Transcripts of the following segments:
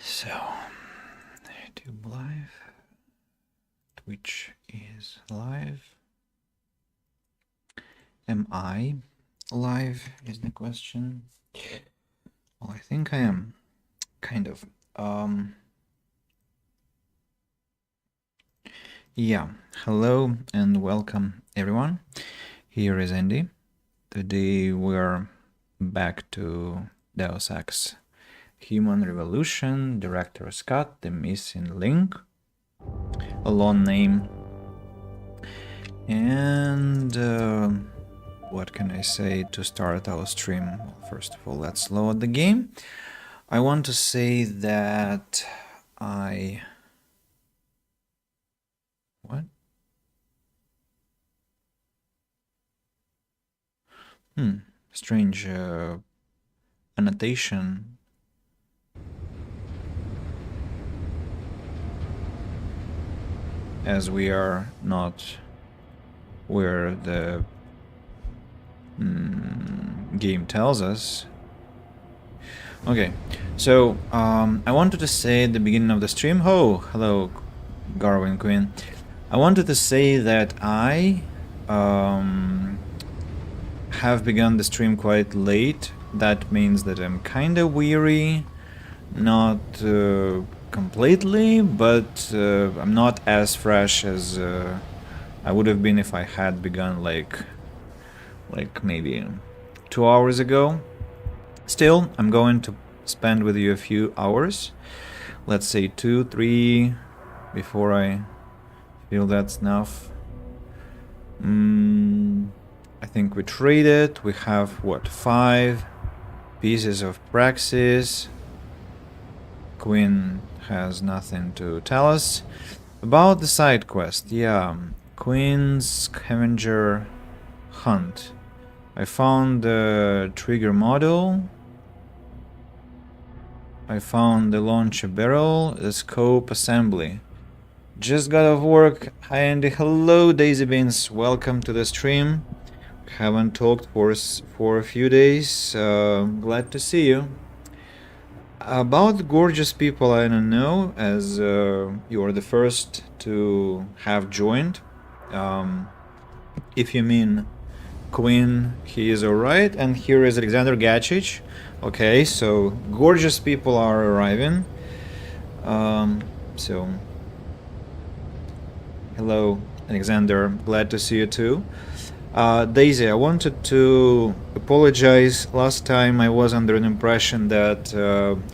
So, YouTube live, Twitch is live. Am I live is the question. Well, I think I am, kind of. Yeah, hello and welcome everyone. Here is Andy. Today we're back to Deus Ex Human Revolution, Director Scott, The Missing Link, a long name. And what can I say to start our stream? Well, first of all, let's load the game. I want to say that What? Strange annotation. As we are not where the game tells us. Okay, so I wanted to say at the beginning of the stream, hello, Garwin Queen. I wanted to say that I have begun the stream quite late. That means that I'm kind of weary, not completely, but I'm not as fresh as I would have been if I had begun like maybe 2 hours ago. Still, I'm going to spend with you a few hours. Let's say 2, 3, before I feel that's enough. I think we traded. We have, what, 5 pieces of praxis. Queen has nothing to tell us. About the side quest, yeah. Queen's Scavenger Hunt. I found the trigger module. I found the launcher barrel, the scope assembly. Just got off work. Hi Andy, hello Daisy Beans, welcome to the stream. Haven't talked for a few days, glad to see you. About gorgeous people, I don't know, as you are the first to have joined. If you mean Queen, he is alright, and here is Alexander Gacic. Okay, so gorgeous people are arriving. So hello, Alexander. Glad to see you too. Daisy, I wanted to apologize. Last time I was under an impression that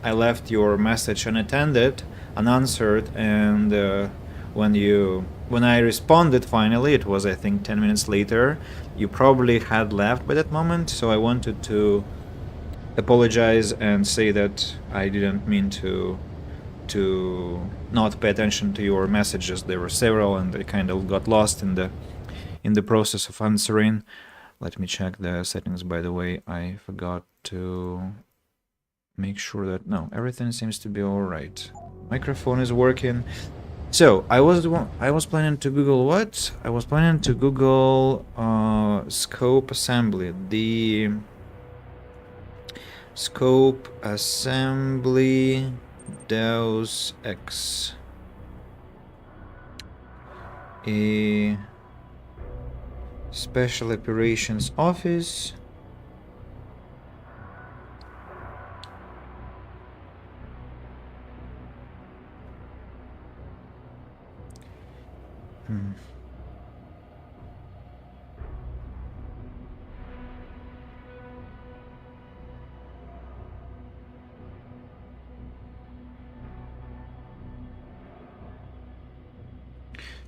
I left your message unattended, unanswered, and when I responded finally, it was I think 10 minutes later, you probably had left by that moment, so I wanted to apologize and say that I didn't mean to not pay attention to your messages. There were several and I kind of got lost in the process of answering. Let me check the settings, by the way. I forgot to make sure that no, everything seems to be all right. Microphone is working. So I was planning to Google what? I was planning to Google scope assembly. The scope assembly Deus Ex. A Special Operations Office.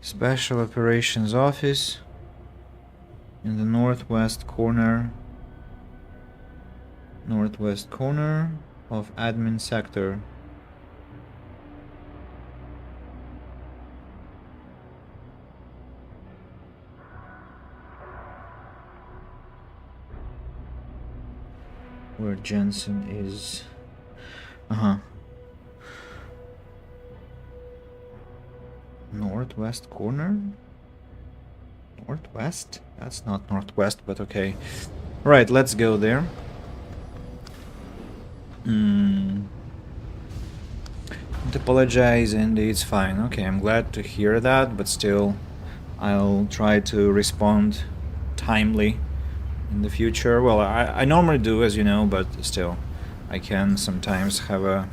Special Operations Office in the northwest corner. Northwest corner of admin sector. Where Jensen is. Northwest corner? Northwest? That's not northwest, but okay. Right, let's go there. Don't apologize, and it's fine. Okay, I'm glad to hear that, but still, I'll try to respond timely in the future. Well, I normally do, as you know, but still, I can sometimes have a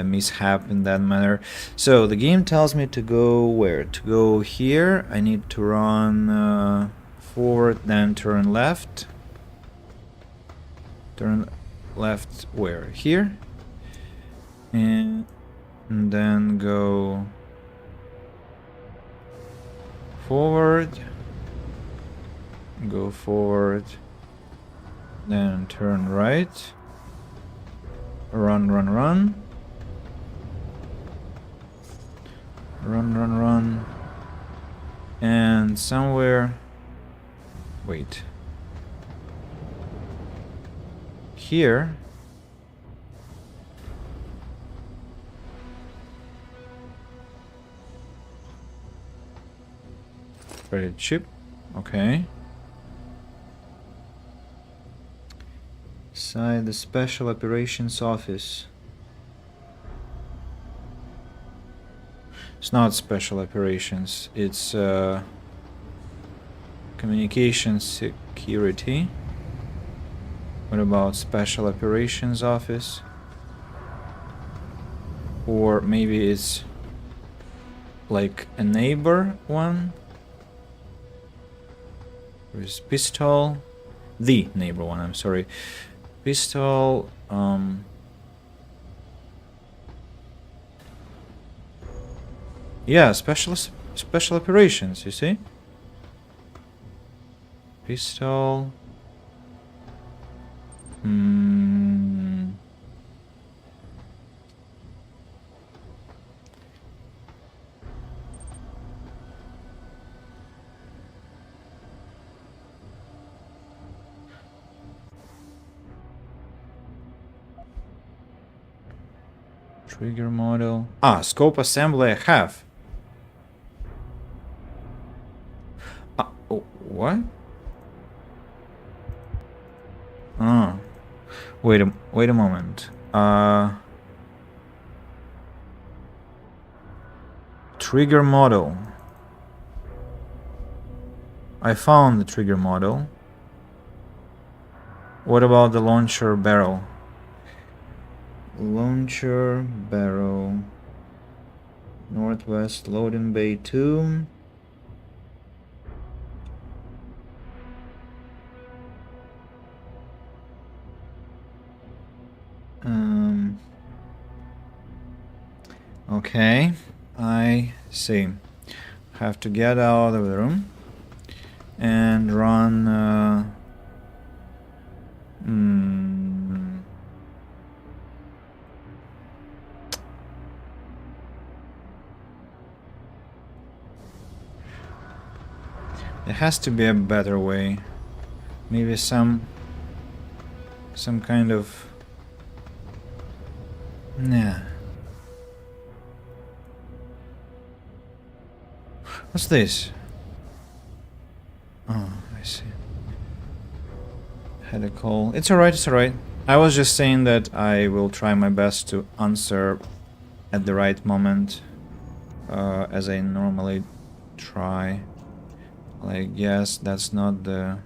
mishap in that manner. So the game tells me to go where? To go here. I need to run forward, then turn left. Turn left where? Here. And then go forward. Go forward. Then turn right. Run, run, run. Run, run, run. And somewhere... Wait. Here... Credit chip. Okay. Inside the Special Operations Office. It's not Special Operations, it's Communication Security. What about Special Operations Office? Or maybe it's like a neighbor one? There's pistol. The neighbor one, I'm sorry. Pistol, yeah, special operations, you see? Pistol. Trigger model. Ah, scope assembly I have. Oh, what? Ah, wait a moment. Trigger model. I found the trigger model. What about the launcher barrel? Launcher barrel. Northwest loading bay 2. Okay, I see. Have to get out of the room and run. There has to be a better way. Maybe some kind of... Nah. What's this? Oh, I see. Had a call. It's alright, it's alright. I was just saying that I will try my best to answer at the right moment, as I normally try. Like, yes, that's not the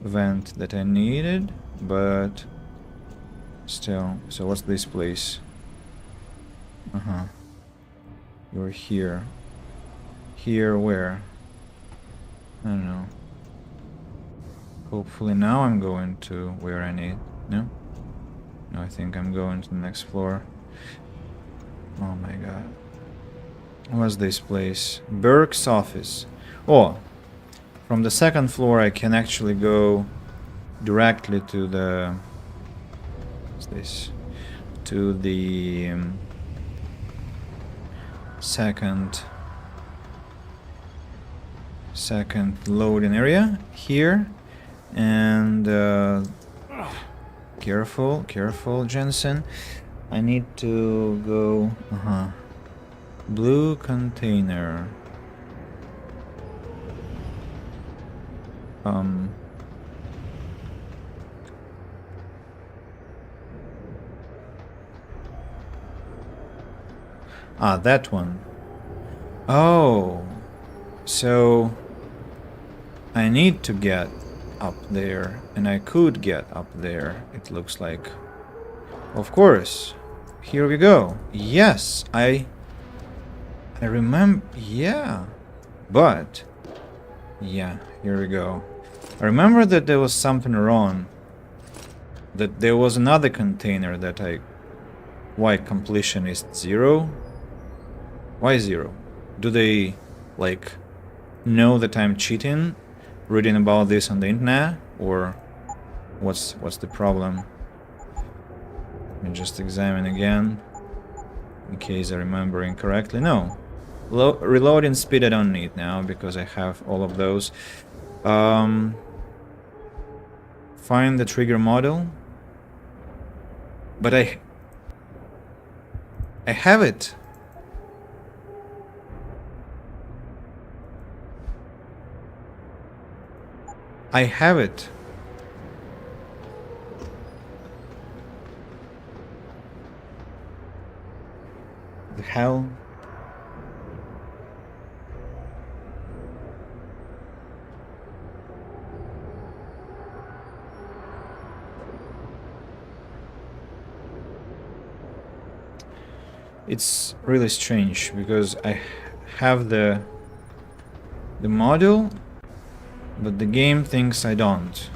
vent that I needed, but still. So what's this place? You're here. Here where? I don't know. Hopefully now I'm going to where I need. No? No, I think I'm going to the next floor. Oh my god. What's this place? Burke's office. Oh, from the second floor I can actually go directly to the... What's this? To the second loading area here. And careful, Jensen. I need to go... Blue container. That one. Oh, so I need to get up there, and I could get up there, it looks like. Of course. Here we go. Yes, I remember. Yeah, but yeah, here we go. I remember that there was something wrong. That there was another container that why completion is 0? Why 0? Do they like know that I'm cheating, reading about this on the internet, or what's the problem? Let me just examine again, in case I remember incorrectly. No, reloading speed I don't need now because I have all of those. Find the trigger model, but I have it. I have it. The hell? It's really strange because I have the module, but the game thinks I don't.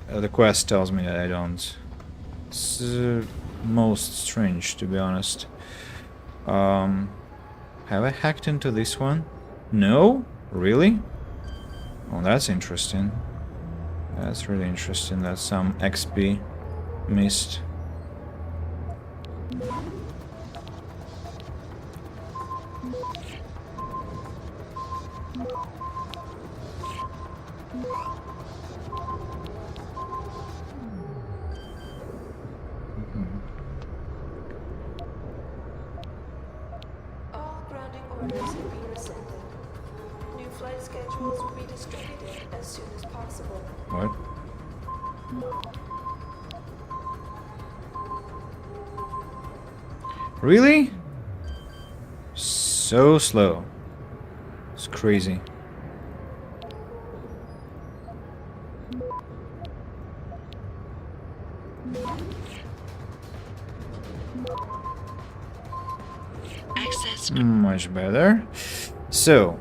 The quest tells me that I don't. It's most strange, to be honest. Have I hacked into this one? No? Really? Oh, that's interesting. That's really interesting. That's some XP missed. What? Really? So slow. It's crazy. Much better. So,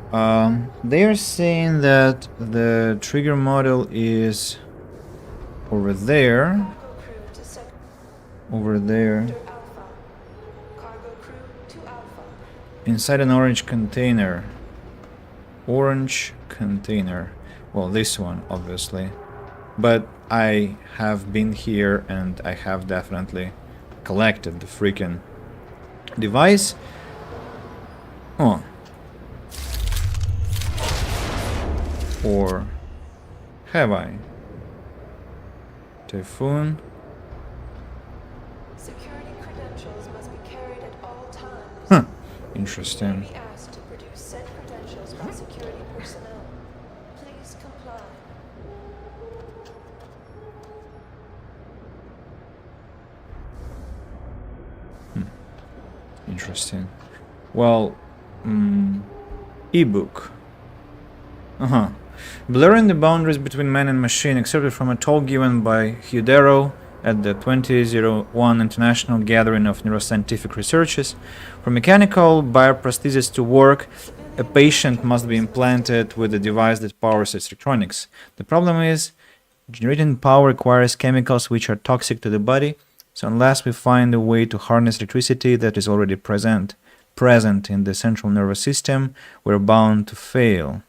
they are saying that the trigger model is over there. Over there. Inside an orange container. Orange container. Well, this one, obviously. But I have been here and I have definitely collected the freaking device. Oh. Or have I? Typhoon. Security credentials must be carried at all times. Huh. Interesting. Be asked to produce said credentials by security personnel. Please comply. Interesting. Well, ebook. Blurring the boundaries between man and machine, excerpted from a talk given by Hudero at the 2001 International Gathering of Neuroscientific Researchers. For mechanical bioprosthesis to work, a patient must be implanted with a device that powers its electronics. The problem is, generating power requires chemicals which are toxic to the body, so unless we find a way to harness electricity that is already present present in the central nervous system, we're bound to fail.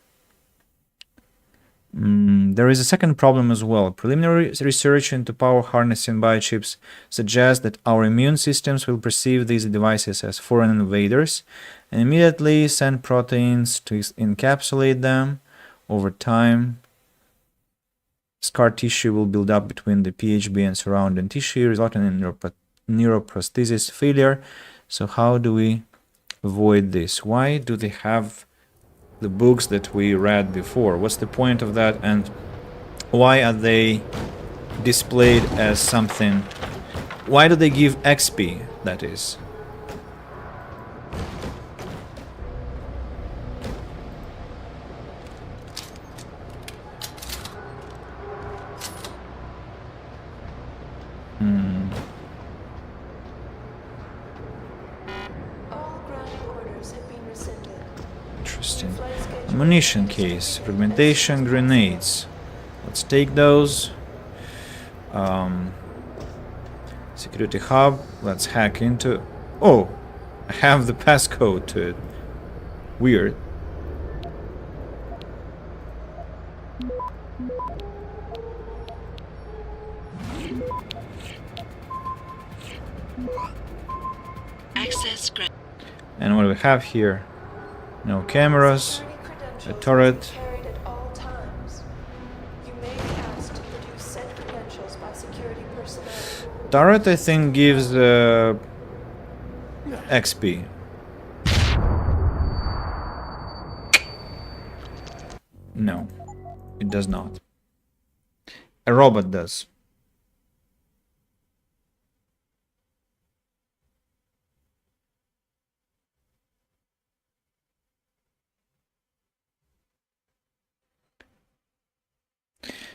There is a second problem as well. Preliminary research into power harnessing biochips suggests that our immune systems will perceive these devices as foreign invaders and immediately send proteins to encapsulate them. Over time, scar tissue will build up between the PHB and surrounding tissue, resulting in neuroprosthesis failure. So how do we avoid this? Why do they have the books that we read before? What's the point of that, and why are they displayed as something? Why do they give XP, that is? All grounding orders have been rescinded. Interesting. Flight schedule Ammunition case, fragmentation grenades. Let's take those. Security hub. Let's hack into. Oh, I have the passcode to it. Weird. Access granted. And what do we have here? No cameras. Security credentials turret. must be carried at all times. You may be asked to produce said credentials by security personnel. Turret, I think, gives XP. No, it does not. A robot does.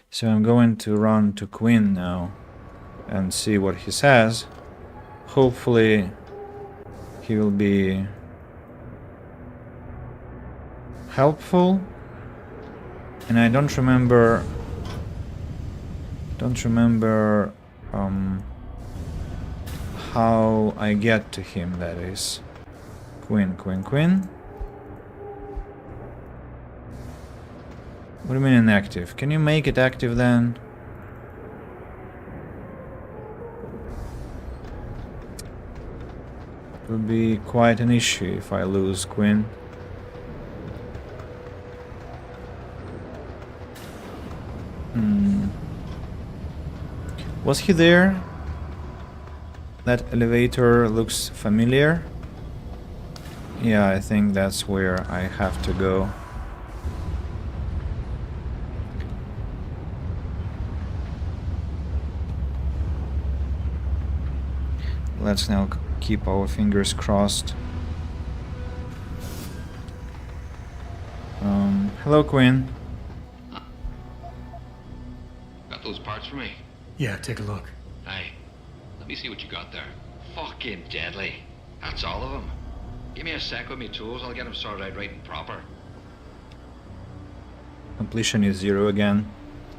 So I'm going to run to Quinn now and see what he says. Hopefully he will be helpful. And I don't remember how I get to him, that is. Quinn. What do you mean inactive? Can you make it active then? It would be quite an issue if I lose Quinn. Was he there? That elevator looks familiar. Yeah, I think that's where I have to go. Let's now keep our fingers crossed. Hello, Quinn. Got those parts for me? Yeah, take a look. Hey, let me see what you got there. Fucking deadly. That's all of them. Give me a sec with me tools, I'll get them sorted out right and proper. Completion is 0 again.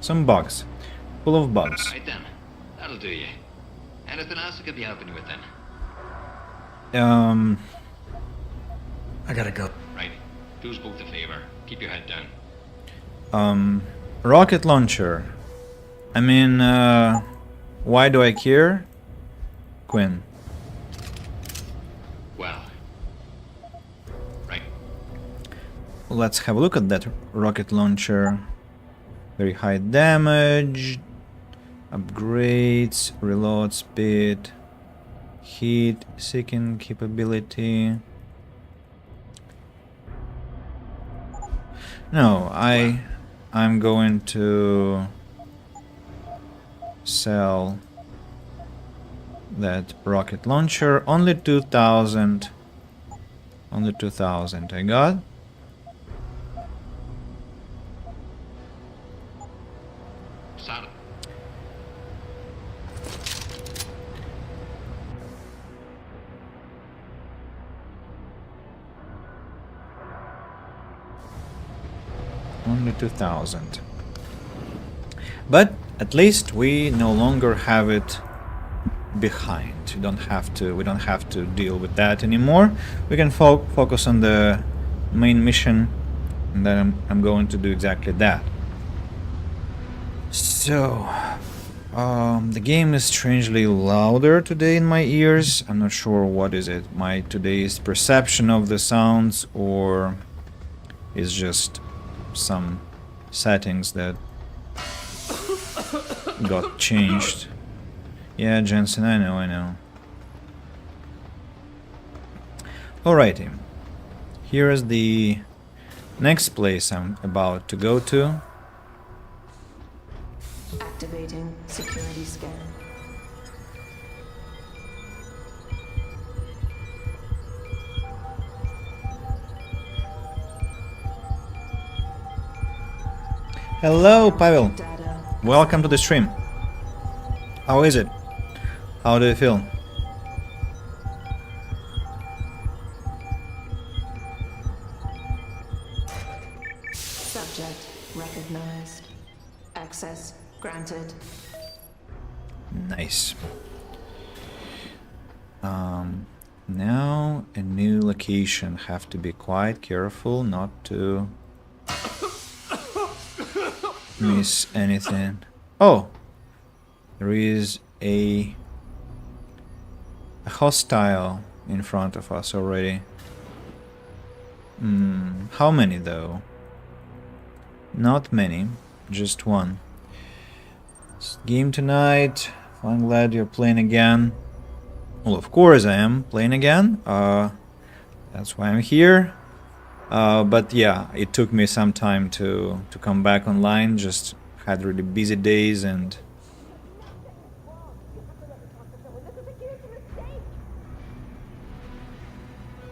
Some bugs. Full of bugs. Right then, that'll do you. Anything else I could be helping you with then? I gotta go. Right, do us both a favor. Keep your head down. Rocket launcher. I mean, why do I care? Quinn. Well. Right. Let's have a look at that rocket launcher. Very high damage. Upgrades. Reload speed. Heat seeking capability. No, I'm going to sell that rocket launcher. Only 2,000. Only 2,000 I got. Solid. Only 2,000. But at least we no longer have it behind. We don't have to deal with that anymore. We can focus on the main mission, and then I'm going to do exactly that. So, the game is strangely louder today in my ears. I'm not sure what is it. My today's perception of the sounds, or is just some settings that got changed. Yeah, Jensen, I know. Alrighty. Here is the next place I'm about to go to. Activating security scan. Hello, Pavel. Data. Welcome to the stream. How is it? How do you feel? Subject recognized. Access granted. Nice. Now a new location. Have to be quite careful not to miss anything. Oh, there is a hostile in front of us already. How many though? Not many, just one. It's game tonight. I'm glad you're playing again. Well, of course I am playing again. That's why I'm here. But yeah, it took me some time to come back online. Just had really busy days and...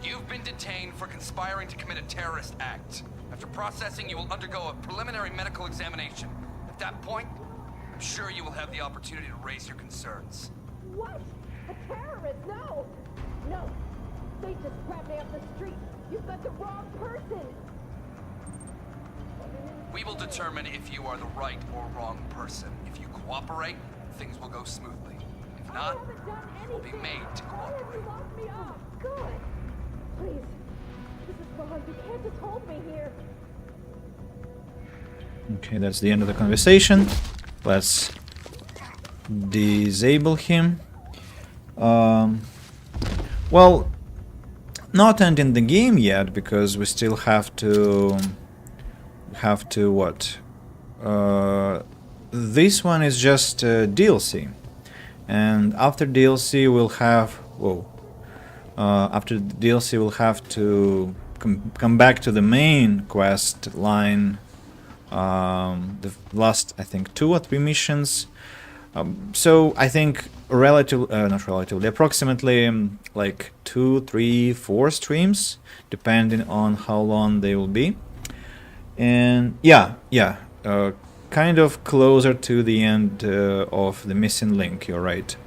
You've been detained for conspiring to commit a terrorist act. After processing, you will undergo a preliminary medical examination. At that point, I'm sure you will have the opportunity to raise your concerns. What? A terrorist? No! No! They just grabbed me off the street. You've got the wrong person! We will determine if you are the right or wrong person. If you cooperate, things will go smoothly. If I not, haven't done you will be anything. made to Why have cooperate. you locked me up? Good. Please. This is wrong. You can't just hold me here. Okay, that's the end of the conversation. Let's disable him. Well, not ending the game yet, because we still have to what? This one is just DLC, and after DLC we'll have after the DLC we'll have to come back to the main quest line. The last, I think, 2 or 3 missions. So I think approximately like 2, 3, 4 streams, depending on how long they will be. And kind of closer to the end of the missing link. You're right.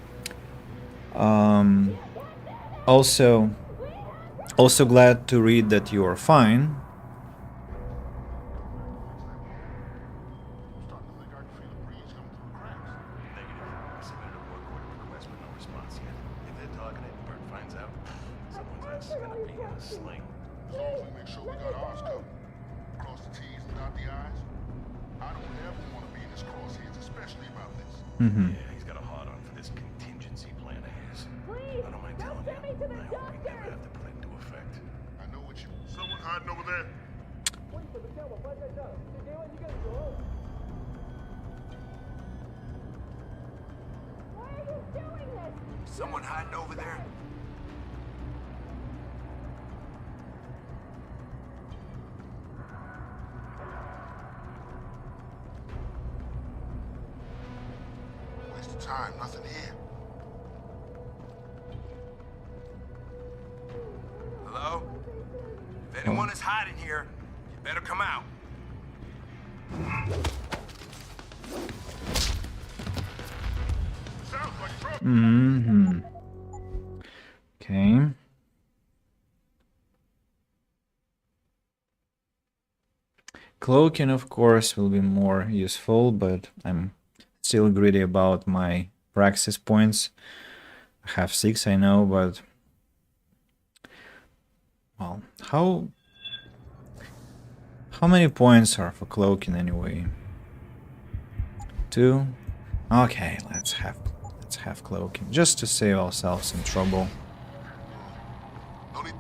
Also glad to read that you are fine. Yeah, he's got a hard on for this contingency plan of his. Please! I don't mind Don't telling send me you, to the I hope we never doctor! have to put it into effect. I know what you... Someone hiding over there? Why are you doing this? Someone hiding over there? Waste of time, nothing here. Hello? If anyone is hiding here, you better come out. Sounds like trouble. Mm-hmm. Okay. Cloaking, of course, will be more useful, but I'm still greedy about my praxis points. have 6, I know, but well, how many points are for cloaking anyway? 2. Okay, let's have cloaking just to save ourselves some trouble. No need.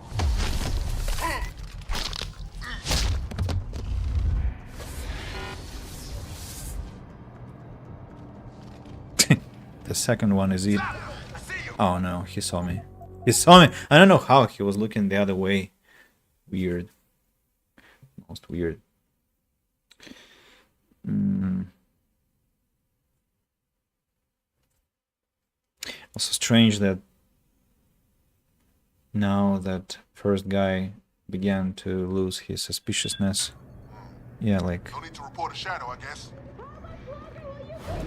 The second one is it. Oh no, he saw me. He saw me. I don't know how he was looking the other way. Weird. Most weird. Also strange that now that first guy began to lose his suspiciousness. Yeah, like No need to report a shadow, I guess.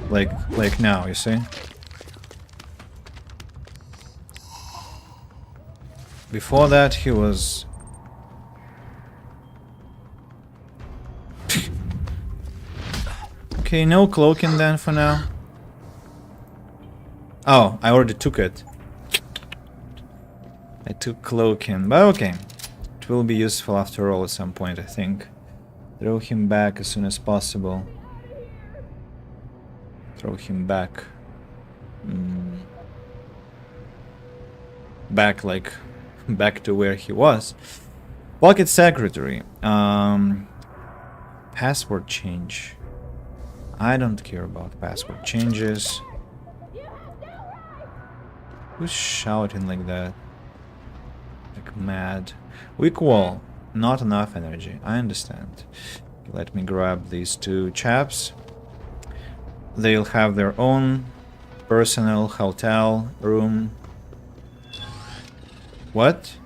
like now, you see? Before that he was okay, no cloaking then for now. Oh, I already took it. I took cloaking, but okay. It will be useful after all at some point, I think. Throw him back as soon as possible. Throw him back. Back, like, back to where he was. Pocket secretary. Password change. I don't care about password changes. Who's shouting like that? Like mad. Weak wall. Not enough energy. I understand. Let me grab these 2 chaps. They'll have their own personal hotel room. What?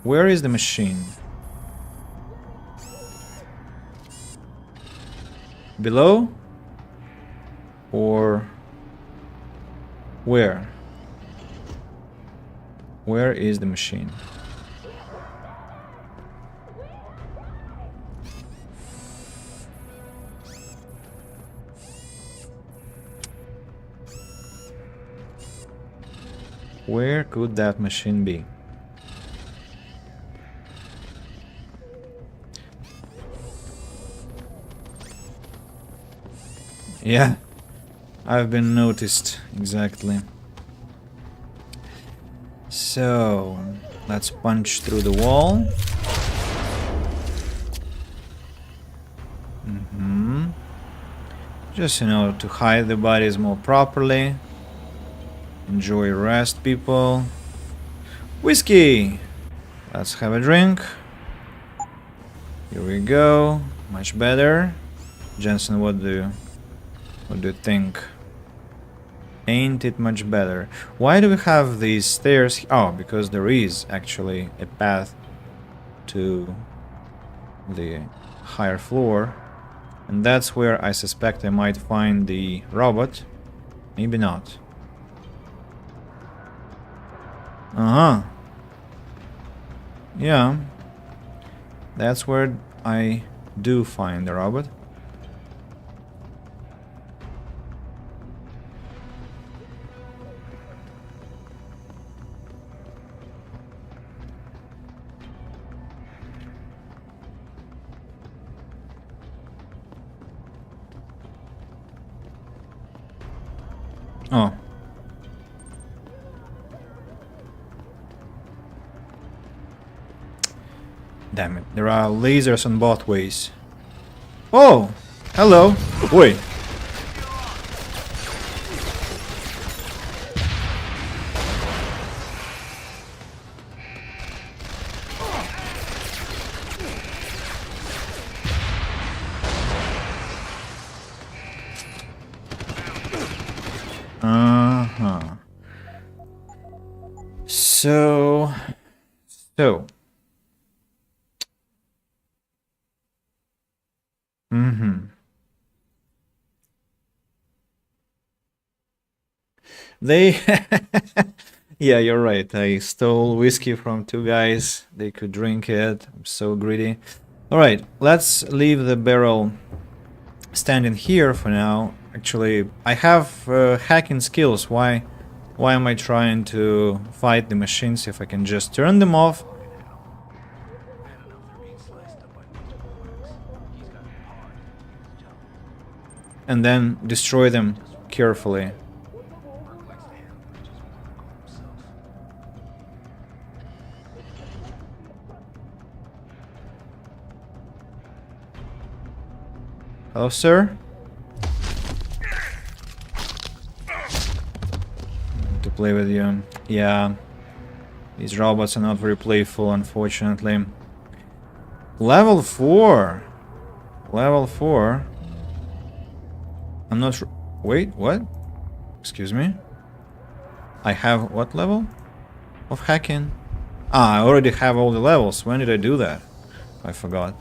Where is the machine? Below? Or where? Where is the machine? Where could that machine be? Yeah, I've been noticed, exactly. So, let's punch through the wall. Just, you know, to hide the bodies more properly. Enjoy rest, people. Whiskey! Let's have a drink. Here we go. Much better. Jensen, what do you think? Ain't it much better? Why do we have these stairs? Oh, because there is actually a path to the higher floor. And that's where I suspect I might find the robot. Maybe not. Uh-huh. Yeah. That's where I do find the robot. Oh. Damn it, there are lasers on both ways. Oh! Hello! Wait. Uh-huh. So... They... Yeah, you're right. I stole whiskey from 2 guys. They could drink it. I'm so greedy. Alright, let's leave the barrel standing here for now. Actually, I have hacking skills. Why am I trying to fight the machines if I can just turn them off? And then destroy them carefully. Hello, sir? To play with you. Yeah. These robots are not very playful, unfortunately. Level 4. Level 4. I'm not sure. Wait, what? Excuse me? I have what level of hacking? Ah, I already have all the levels. When did I do that? I forgot.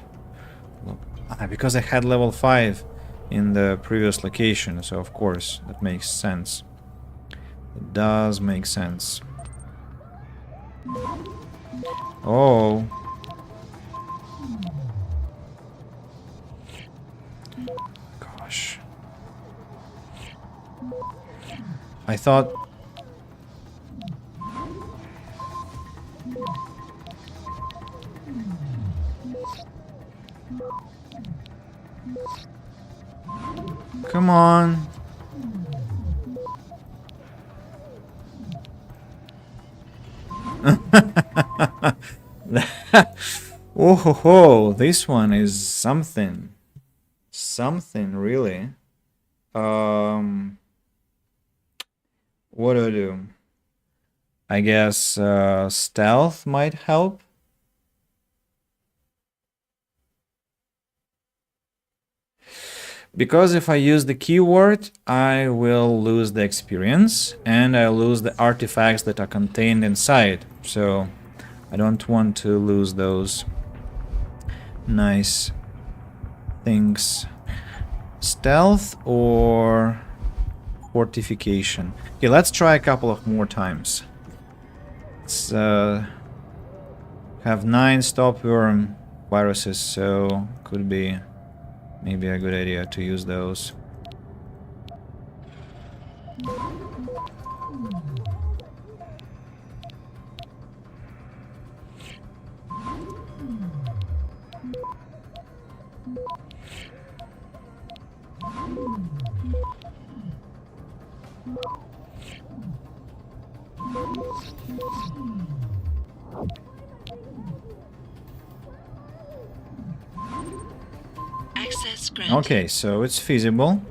Because I had level 5 in the previous location, so of course that makes sense. It does make sense. Oh. Gosh. I thought... Come on. Oh ho ho, this one is something. Something really. What do I do? I guess stealth might help. Because if I use the keyword, I will lose the experience and I lose the artifacts that are contained inside. So I don't want to lose those nice things. Stealth or fortification. Okay, let's try a couple of more times. Let's have 9 stopworm viruses, so could be maybe a good idea to use those. Access granted. Okay, so it's feasible.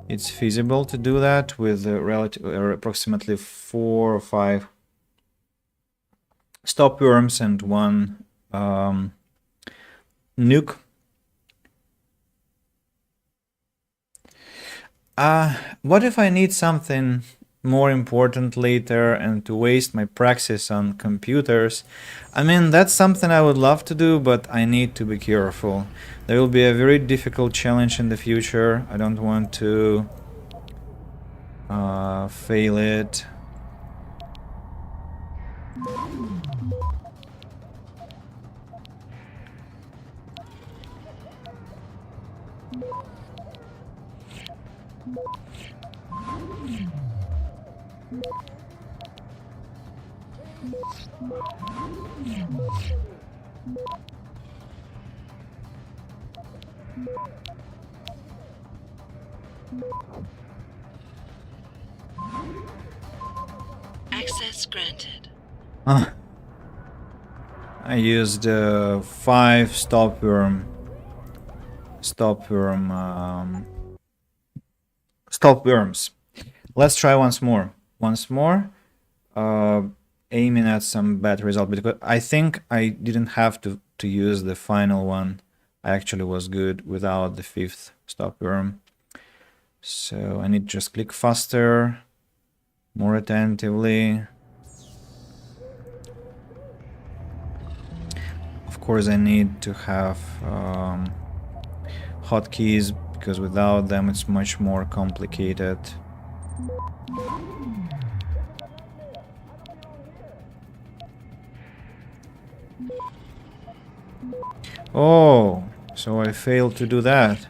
It's feasible to do that with approximately 4 or 5 stopworms and 1 nuke. What if I need something more important later and to waste my praxis on computers? I mean, that's something I would love to do, but I need to be careful. There will be a very difficult challenge in the future. I don't want to fail it. Access granted. I used 5 stopworms. Let's try once more. Aiming at some bad result, because I think I didn't have to use the final one. I actually was good without the 5th stopworm. So I need to just click faster, more attentively. Of course I need to have hotkeys, because without them it's much more complicated. Oh, so I failed to do that.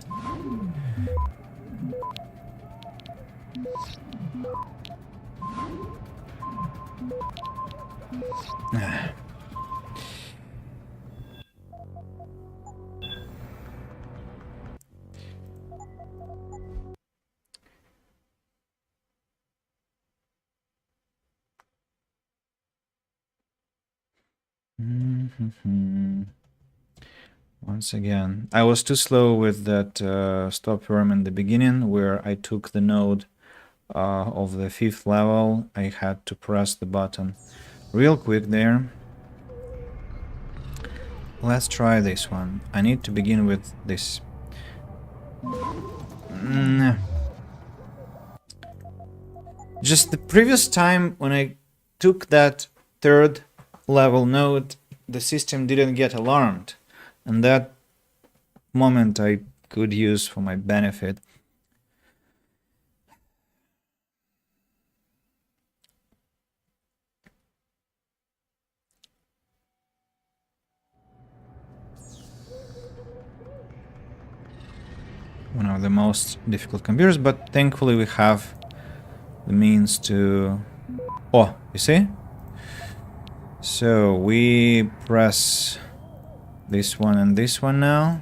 Once again, I was too slow with that stop worm in the beginning, where I took the node of the 5th level. I had to press the button real quick there. Let's try this one. I need to begin with this. Just the previous time when I took that 3rd level node, the system didn't get alarmed. And that moment I could use for my benefit. One of the most difficult computers, but thankfully we have the means to... Oh, you see? So we press this one and this one now.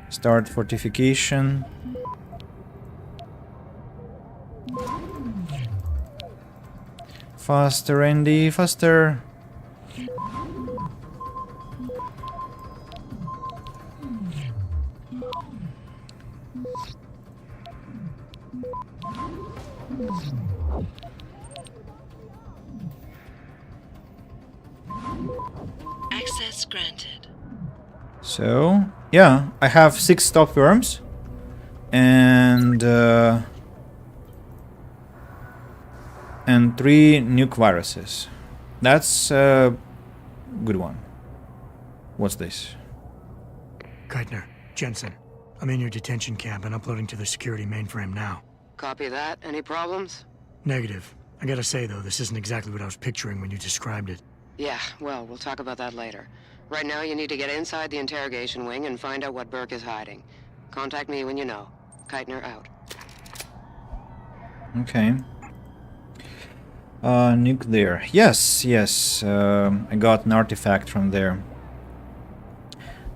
Start fortification. Faster, Andy, faster! Access granted. So, yeah, I have 6 stop worms and 3 nuke viruses. That's a good one. What's this? Keitner, Jensen. I'm in your detention camp and uploading to the security mainframe now. Copy that. Any problems? Negative. I gotta say, though, this isn't exactly what I was picturing when you described it. Yeah, well, we'll talk about that later. Right now, you need to get inside the interrogation wing and find out what Burke is hiding. Contact me when you know. Keitner out. Okay. Nuke there. Yes, yes. I got an artifact from there.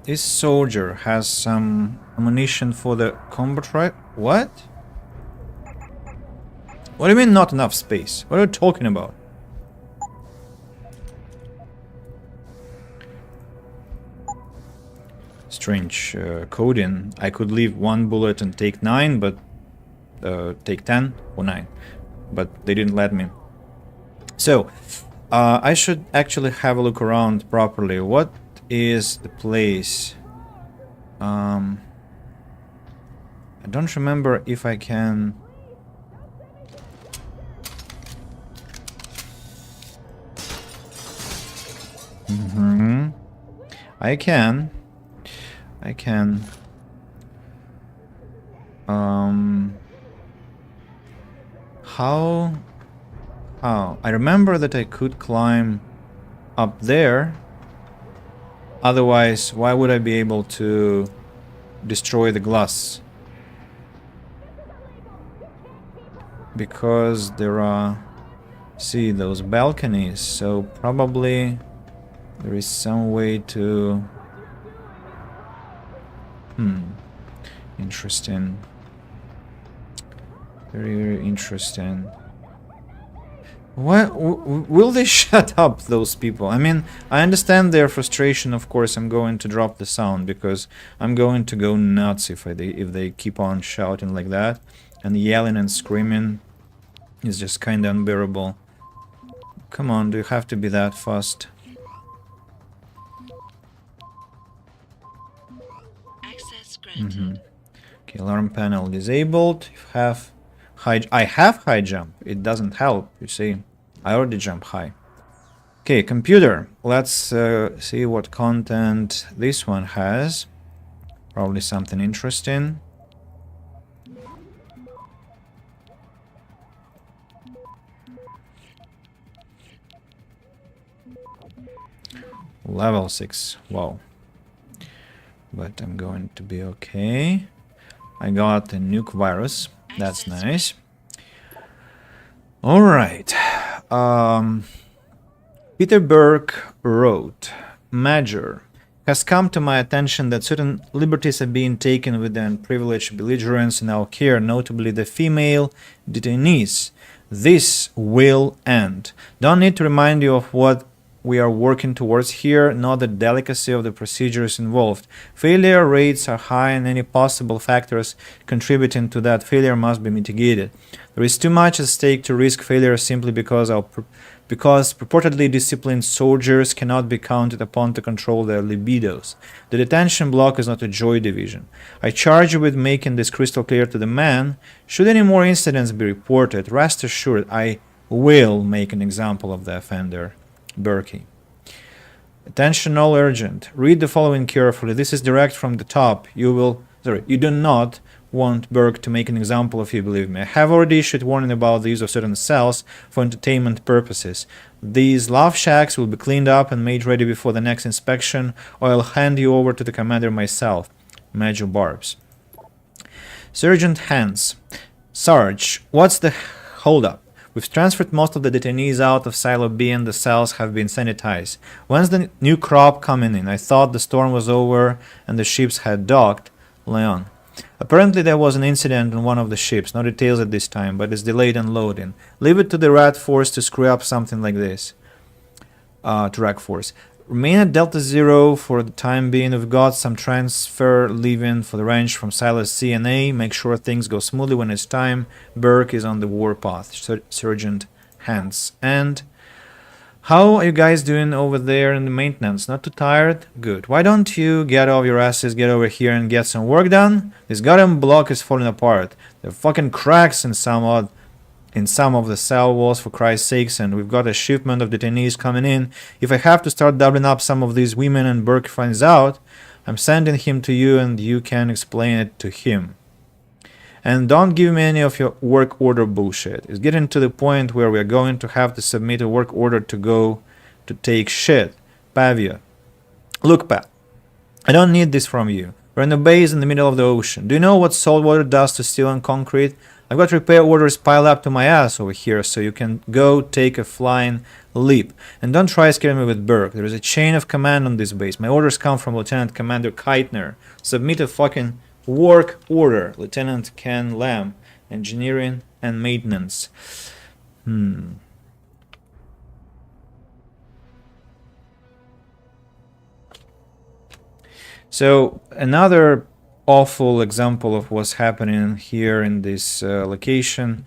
This soldier has some ammunition for the combat right? What? What do you mean not enough space? What are you talking about? Strange coding. I could leave 1 bullet and take 9, but take 10 or 9. But they didn't let me. So, I should actually have a look around properly. What is the place? I don't remember if I can... I can. How? I remember that I could climb up there. Otherwise, why would I be able to destroy the glass? Because there are, see, those balconies, so probably there is some way to... Interesting. Very, very interesting. What will they shut up, those people? I mean, I understand their frustration. Of course, I'm going to drop the sound because I'm going to go nuts if they keep on shouting like that, and yelling and screaming is just kind of unbearable. Come on, do you have to be that fast? Access granted. Okay, alarm panel disabled. I have high jump. It doesn't help, you see. I already jump high. Okay, computer. Let's see what content this one has. Probably something interesting. Level 6. Wow. But I'm going to be okay. I got a nuke virus. That's nice. Alright. Peter Burke wrote, Major, has come to my attention that certain liberties are being taken with the unprivileged belligerents in our care, notably the female detainees. This will end. Don't need to remind you of what we are working towards here, not the delicacy of the procedures involved. Failure rates are high, and any possible factors contributing to that failure must be mitigated. There is too much at stake to risk failure simply because purportedly disciplined soldiers cannot be counted upon to control their libidos. The detention block is not a joy division. I charge you with making this crystal clear to the man. Should any more incidents be reported, rest assured I will make an example of the offender. Berkey. Attention all urgent. Read the following carefully. This is direct from the top. You do not want Burke to make an example of you, believe me. I have already issued warning about the use of certain cells for entertainment purposes. These love shacks will be cleaned up and made ready before the next inspection, or I'll hand you over to the commander myself. Major Barbs. Sergeant Hans. Sarge, what's the holdup? We've transferred most of the detainees out of Silo B and the cells have been sanitized. When's the new crop coming in? I thought the storm was over and the ships had docked. Leon. Apparently there was an incident on one of the ships. No details at this time, but it's delayed unloading. Leave it to the Rat Force to screw up something like this. To Rack Force. Remain at Delta Zero for the time being. We've got some transfer leaving for the range from Silos C and A. Make sure things go smoothly when it's time. Burke is on the warpath. Sergeant Hans. And how are you guys doing over there in the maintenance? Not too tired? Good. Why don't you get off your asses, get over here and get some work done? This goddamn block is falling apart. There are fucking cracks in some of the cell walls, for Christ's sakes, and we've got a shipment of detainees coming in. If I have to start doubling up some of these women and Burke finds out, I'm sending him to you and you can explain it to him. And don't give me any of your work order bullshit. It's getting to the point where we're going to have to submit a work order to go to take shit. Pavia. Look, Pat, I don't need this from you. We're in a base in the middle of the ocean. Do you know what salt water does to steel and concrete? I've got repair orders piled up to my ass over here, so you can go take a flying leap. And don't try scaring me with Burke. There is a chain of command on this base. My orders come from Lieutenant Commander Keitner. Submit a fucking work order. Lieutenant Ken Lamb. Engineering and maintenance. So, another awful example of what's happening here in this location.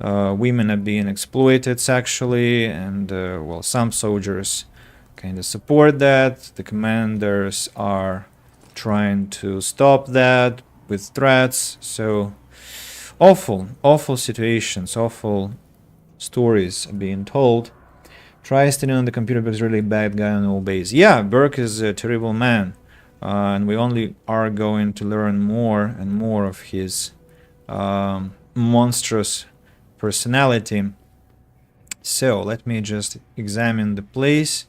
Women are being exploited sexually, and well, some soldiers kind of support that. The commanders are trying to stop that with threats. So awful situations, awful stories are being told. Try studying on the computer because really bad guy on all base. Yeah, Burke is a terrible man. And we only are going to learn more and more of his monstrous personality. So let me just examine the place.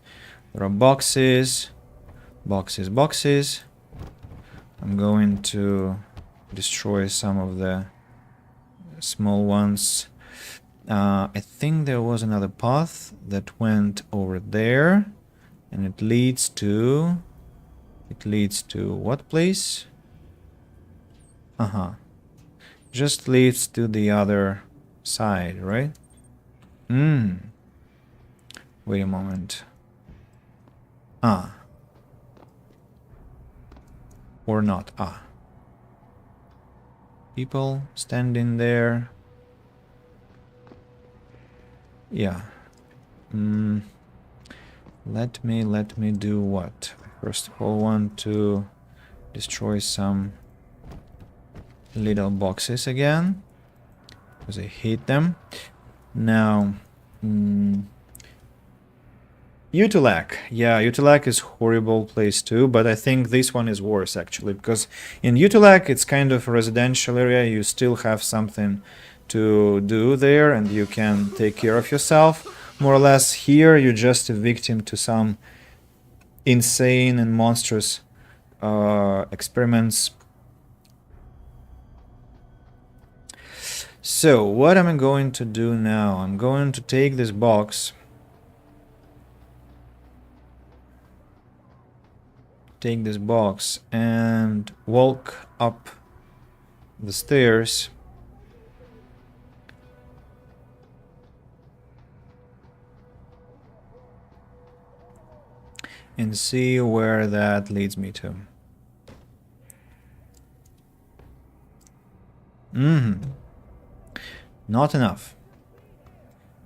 There are boxes. I'm going to destroy some of the small ones. I think there was another path that went over there, and it leads to what place? Just leads to the other side, right? Wait a moment. Or not. People standing there. Yeah. Let me do what? First of all, want to destroy some little boxes again, because I hate them. Now, Utulac. Yeah, Utulac is horrible place too, but I think this one is worse actually, because in Utulac it's kind of a residential area. You still have something to do there, and you can take care of yourself more or less. Here, you're just a victim to some insane and monstrous experiments. So what am I going to do now? I'm going to take this box, and walk up the stairs. and see where that leads me to. Not enough.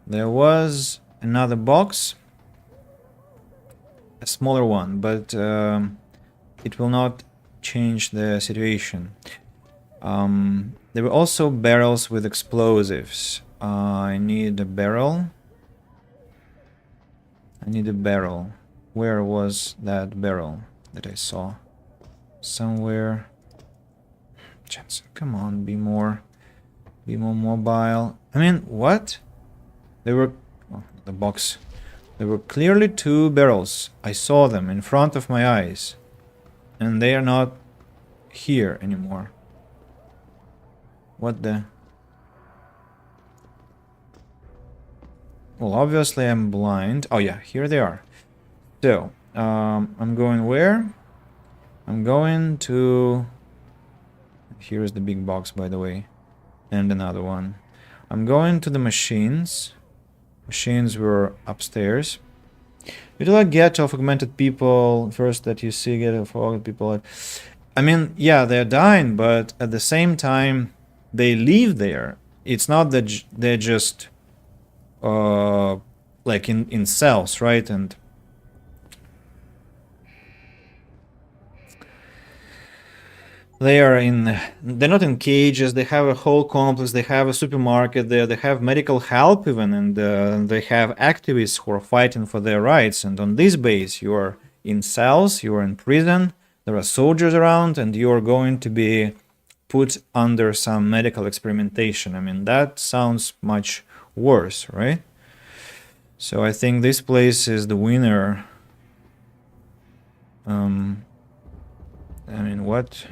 There was another box, a smaller one, but it will not change the situation. There were also barrels with explosives. I need a barrel. I need a barrel. Where was that barrel that I saw? Somewhere. Jensen, come on, be more mobile. I mean, what? There were the box. There were clearly 2 barrels. I saw them in front of my eyes, and they are not here anymore. What the? Well, obviously I'm blind. Oh yeah, here they are. So, I'm going where? I'm going to... Here's the big box, by the way. And another one. I'm going to the machines. Machines were upstairs. You do not get of augmented people. First that you see get of augmented people. I mean, yeah, they're dying, but at the same time, they live there. It's not that they're just like in cells, right? And they're not in cages. They have a whole complex. They have a supermarket there. They have medical help even, and they have activists who are fighting for their rights. And on this base, you are in cells. You are in prison. There are soldiers around, and you are going to be put under some medical experimentation. I mean, that sounds much worse, right? So I think this place is the winner. I mean, what?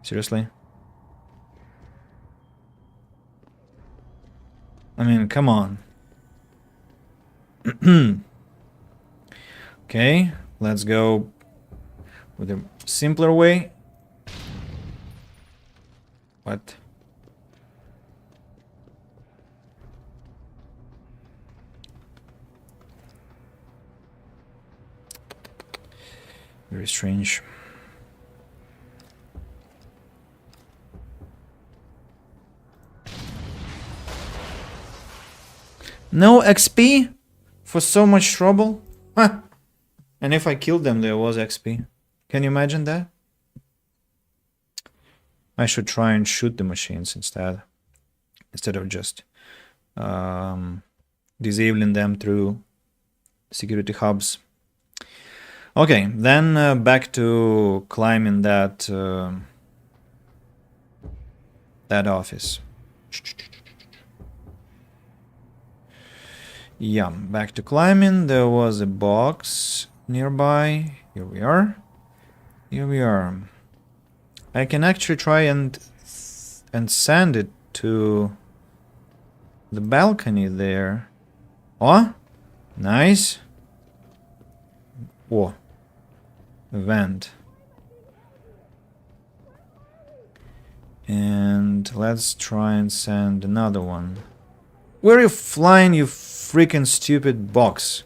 Seriously? I mean, come on. Okay, let's go with a simpler way. What? Very strange. No XP for so much trouble? Huh. And if I killed them, there was XP. Can you imagine that? I should try and shoot the machines instead of just disabling them through security hubs. Okay, then back to climbing that office. Yeah, back to climbing. There was a box nearby. Here we are. Here we are. I can actually try and send it to the balcony there. Oh, nice. Whoa. Vent. And let's try and send another one. Where are you flying, you freaking stupid box?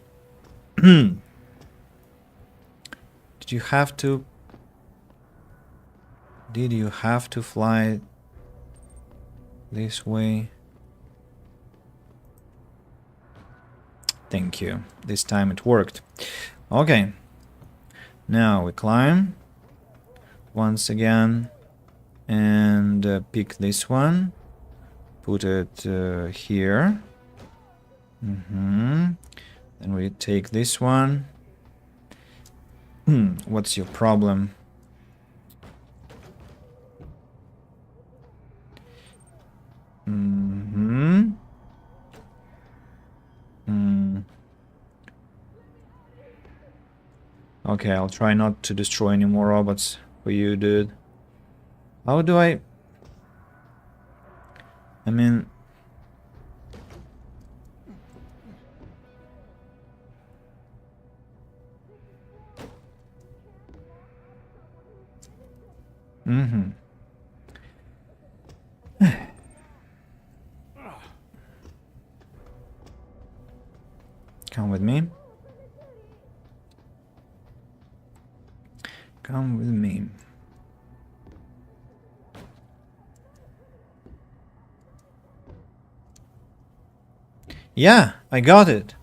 Did you have to... Did you have to fly this way? Thank you. This time it worked. Okay. Now we climb once again and pick this one. Put it here. Then we take this one. What's your problem? Okay, I'll try not to destroy any more robots for you, dude. How do I mean... Come with me. Yeah, I got it.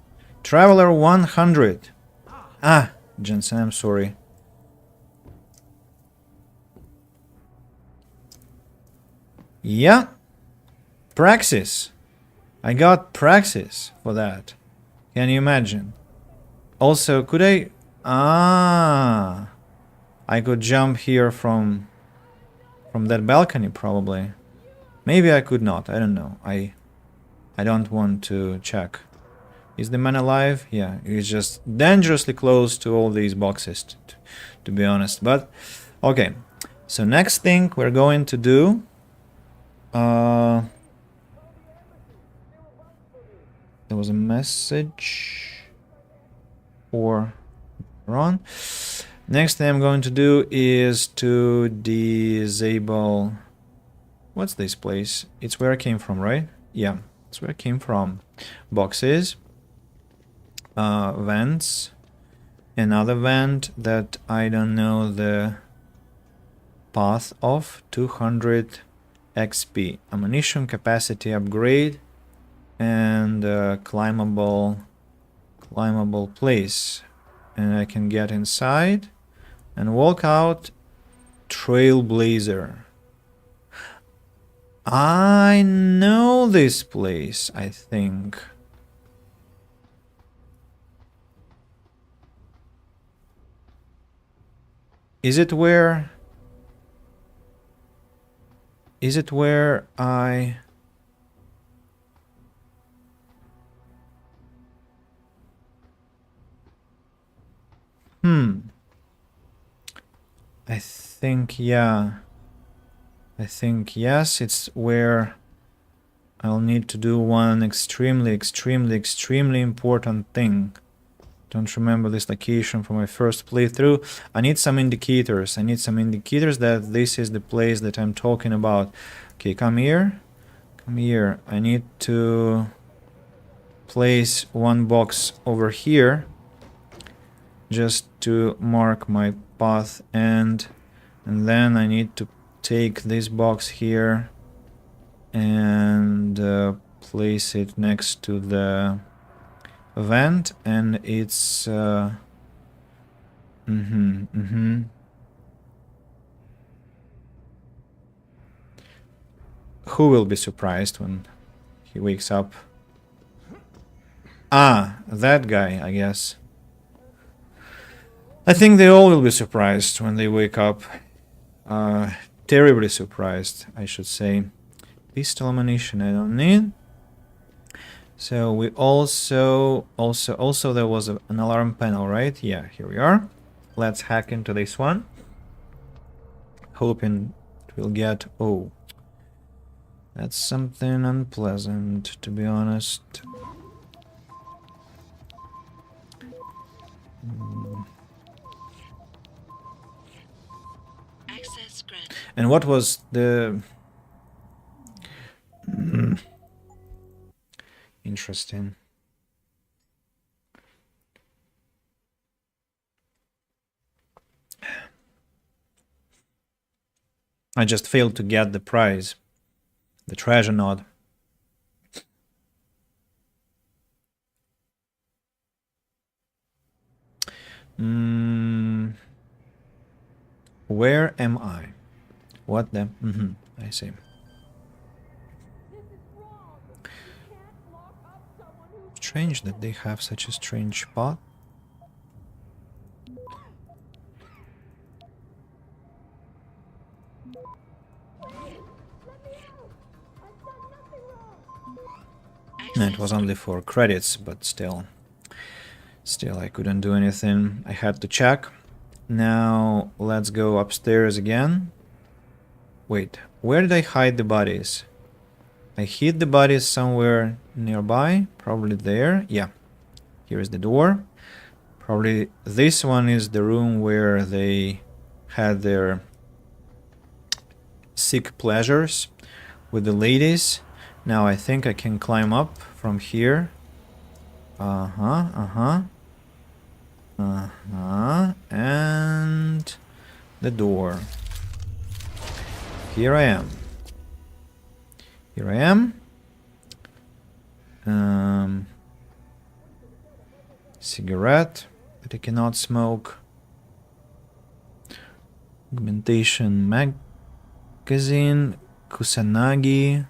Traveler 100. Ah, Jensen, I'm sorry. Yeah. Praxis. I got Praxis for that. Can you imagine? Also, could I... Ah. I could jump here from that balcony, probably. Maybe I could not. I don't know. I don't want to check. Is the man alive? Yeah, he's just dangerously close to all these boxes, to be honest. But, okay. So next thing we're going to do... there was a message... or... Run. Next thing I'm going to do is to disable... What's this place? It's where I came from, right? Yeah, it's where I came from. Boxes. Vents. Another vent that I don't know the path of. 200 XP. Ammunition capacity upgrade. And climbable place. And I can get inside and walk out. Trailblazer. I know this place, I think. Is it where I... I think, yeah. I think, yes, it's where I'll need to do one extremely important thing. Don't remember this location from my first playthrough. I need some indicators. I need some indicators that this is the place that I'm talking about. Okay, come here. Come here. I need to place one box over here just to mark my path, and then I need to take this box here and place it next to the vent, and it's Who will be surprised when he wakes up? Ah, that guy, I guess. I think they all will be surprised when they wake up. Terribly surprised, I should say. Pistol ammunition I don't need. So we also there was an alarm panel, right? Yeah, here we are. Let's hack into this one. Hoping it will get... Oh. That's something unpleasant, to be honest. Access granted. And what was the... Interesting. I just failed to get the prize. The treasure node. Where am I? What the... I see. Strange that they have such a strange spot. No, it was only for credits, but still I couldn't do anything. I had to check. Now let's go upstairs again. Wait, where did I hide the bodies? I hid the bodies somewhere nearby, probably there. Yeah, here is the door. Probably this one is the room where they had their sick pleasures with the ladies. Now I think I can climb up from here. And the door. Here I am. Here I am. Cigarette that I cannot smoke. Augmentation magazine. Kusanagi.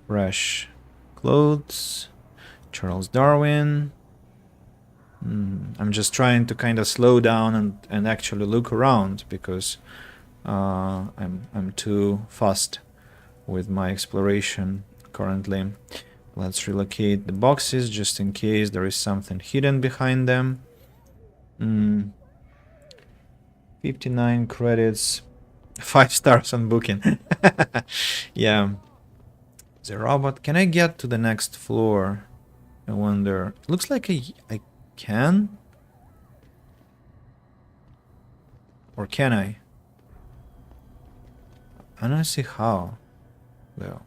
Fresh clothes. Charles Darwin. I'm just trying to kind of slow down and actually look around because I'm too fast with my exploration currently. Let's relocate the boxes just in case there is something hidden behind them. 59 credits. 5 stars on booking. Yeah. The robot. Can I get to the next floor? I wonder. Looks like I can? Or can I? I don't see how, though.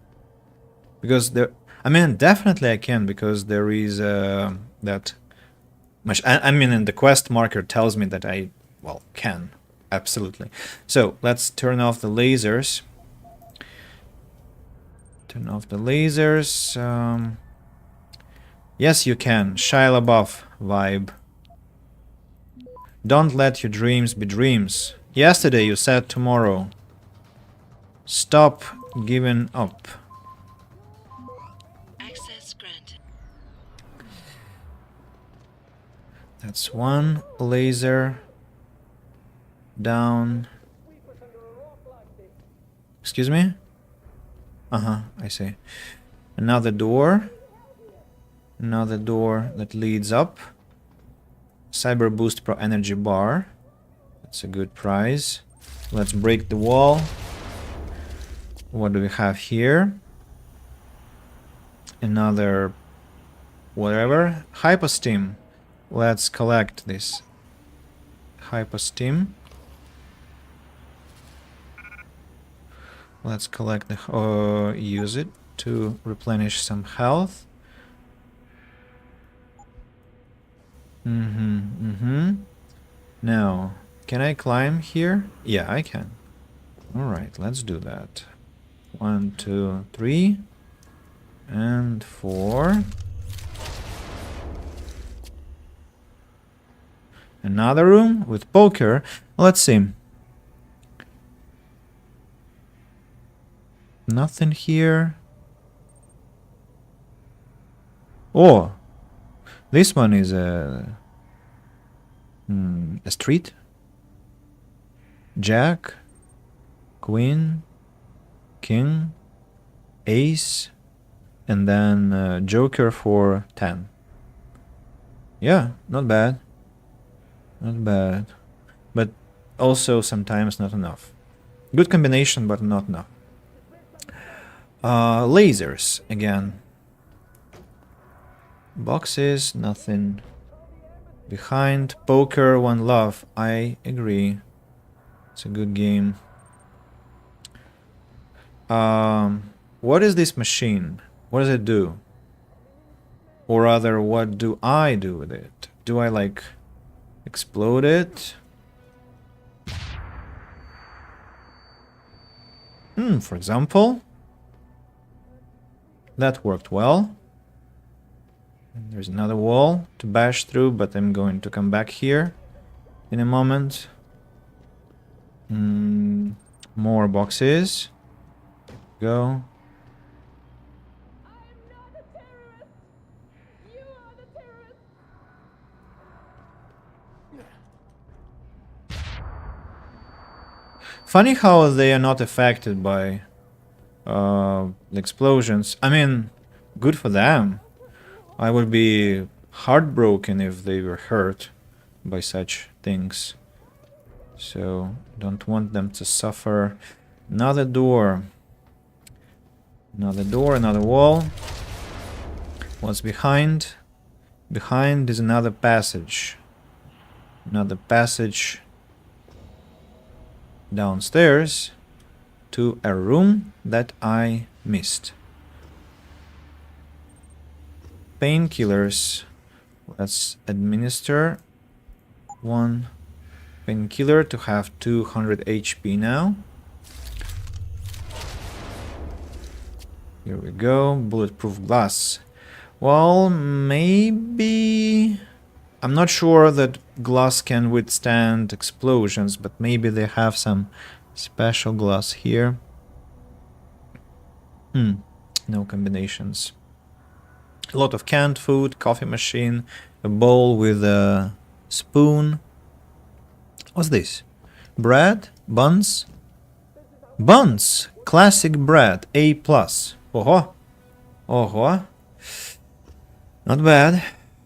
Because there... I mean, definitely I can, because there is that... I mean, and the quest marker tells me that I, well, can. Absolutely. So, let's turn off the lasers. Turn off the lasers. Yes, you can. Shia LaBeouf vibe. Don't let your dreams be dreams. Yesterday you said tomorrow. Stop giving up. Access granted. That's one laser down. Excuse me? I see. Another door. Another door that leads up. Cyber Boost Pro Energy Bar. That's a good prize. Let's break the wall. What do we have here? Another... whatever. Hyposteam. Let's collect this. Hyposteam. Let's collect the... use it to replenish some health. Now, can I climb here? Yeah, I can. Alright, let's do that. 1, 2, 3. And 4. Another room with poker. Let's see. Nothing here. Oh! This one is a street. Jack, Queen, King, Ace, and then Joker for 10. Yeah, not bad. Not bad. But also sometimes not enough. Good combination, but not enough. Lasers, again. Boxes, nothing behind. Poker, One Love. I agree. It's a good game. What is this machine? What does it do? Or rather, what do I do with it? Do I, like, explode it? For example. That worked well. And there's another wall to bash through, but I'm going to come back here in a moment. More boxes. Go. Funny how they are not affected by the explosions. I mean, good for them. I would be heartbroken if they were hurt by such things. So, don't want them to suffer. Another door. Another door, another wall. What's behind? Behind is another passage. Another passage downstairs to a room that I missed. Painkillers. Let's administer one painkiller to have 200 HP now. Here we go. Bulletproof glass. Well, maybe... I'm not sure that glass can withstand explosions, but maybe they have some special glass here. No combinations. A lot of canned food, coffee machine, a bowl with a spoon. What's this? Bread? Buns? Buns! Classic bread, A+. Oho! Oho! Not bad.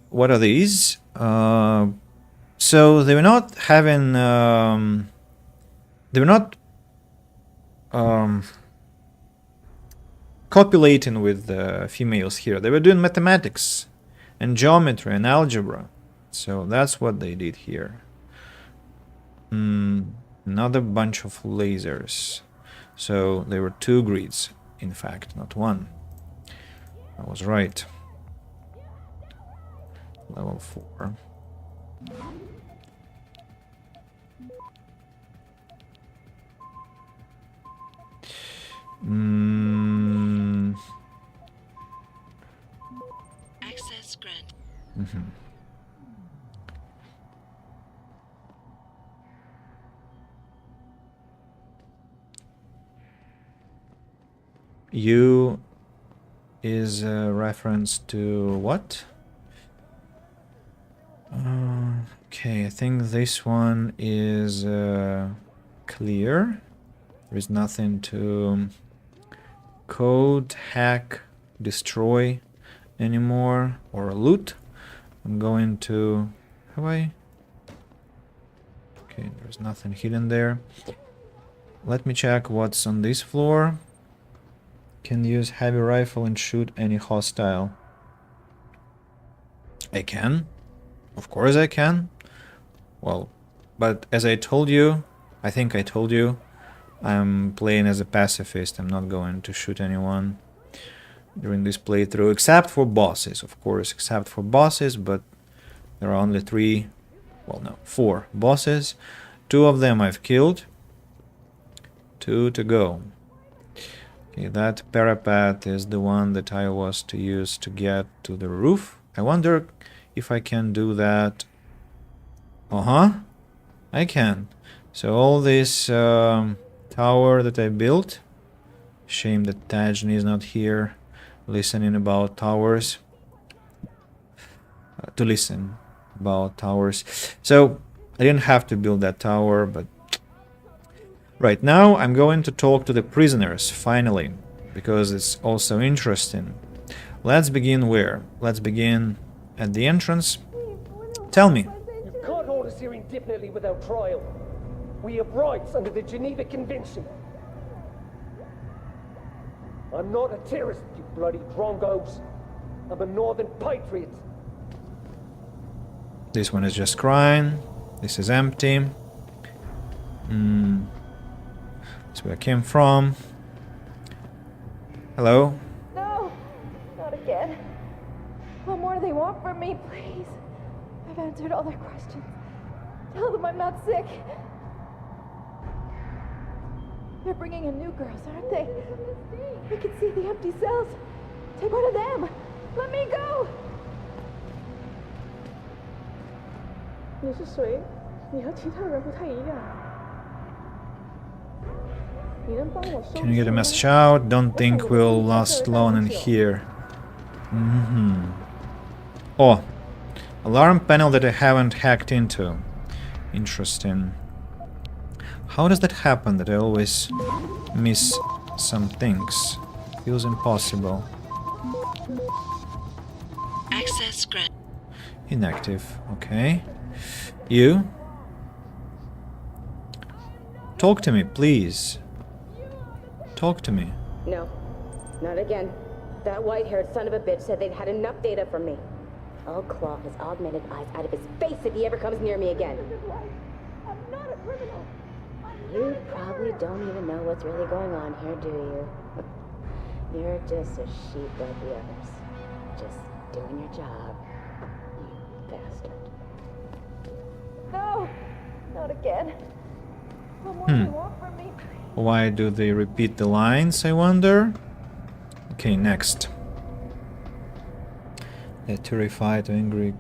What are these? So they were not having... they were not... copulating with females here. They were doing mathematics and geometry and algebra. So that's what they did here. Another bunch of lasers. So there were 2 grids, in fact, not 1. I was right. Level 4. Access granted. U is a reference to what? Okay, I think this one is clear. There is nothing to code, hack, destroy anymore, or loot. I'm going to... Have I? Okay, there's nothing hidden there. Let me check what's on this floor. Can use heavy rifle and shoot any hostile. I can. Of course I can. Well, but as I told you, I think I told you, I'm playing as a pacifist. I'm not going to shoot anyone during this playthrough, except for bosses, of course, except for bosses, but there are only 3, well no, 4 bosses. 2 of them I've killed. 2 to go. Okay, that parapet is the one that I was to use to get to the roof. I wonder if I can do that. I can. So all this tower that I built. Shame that Tajni is not here listening about towers. To listen about towers. So I didn't have to build that tower, but right now I'm going to talk to the prisoners, finally, because it's also interesting. Let's begin where? Let's begin at the entrance. Tell me. You can't hold us here indefinitely without trial. We have rights under the Geneva Convention. I'm not a terrorist, you bloody drongos. I'm a northern patriot. This one is just crying. This is empty. That's where I came from. Hello? No, not again. What more do they want from me, please? I've answered all their questions. Tell them I'm not sick. They're bringing in new girls, aren't they? I can see the empty cells. Take one of them. Let me go. 你是谁？你和其他人不太一样。你能帮我收？ Can you get a message out? Don't think we'll last long in here. Oh, alarm panel that I haven't hacked into. Interesting. How does that happen that I always miss some things? Feels impossible. Access granted. Inactive. Okay. You? Talk to me, please. Talk to me. No, not again. That white-haired son of a bitch said they'd had enough data from me. I'll claw his augmented eyes out of his face if he ever comes near me again. I'm not a criminal. You probably don't even know what's really going on here, do you? You're just a sheep like the others. Just doing your job, you bastard. No, not again. What more do they want from me, please? Why do they repeat the lines, I wonder? Okay, next. They're terrified, angry.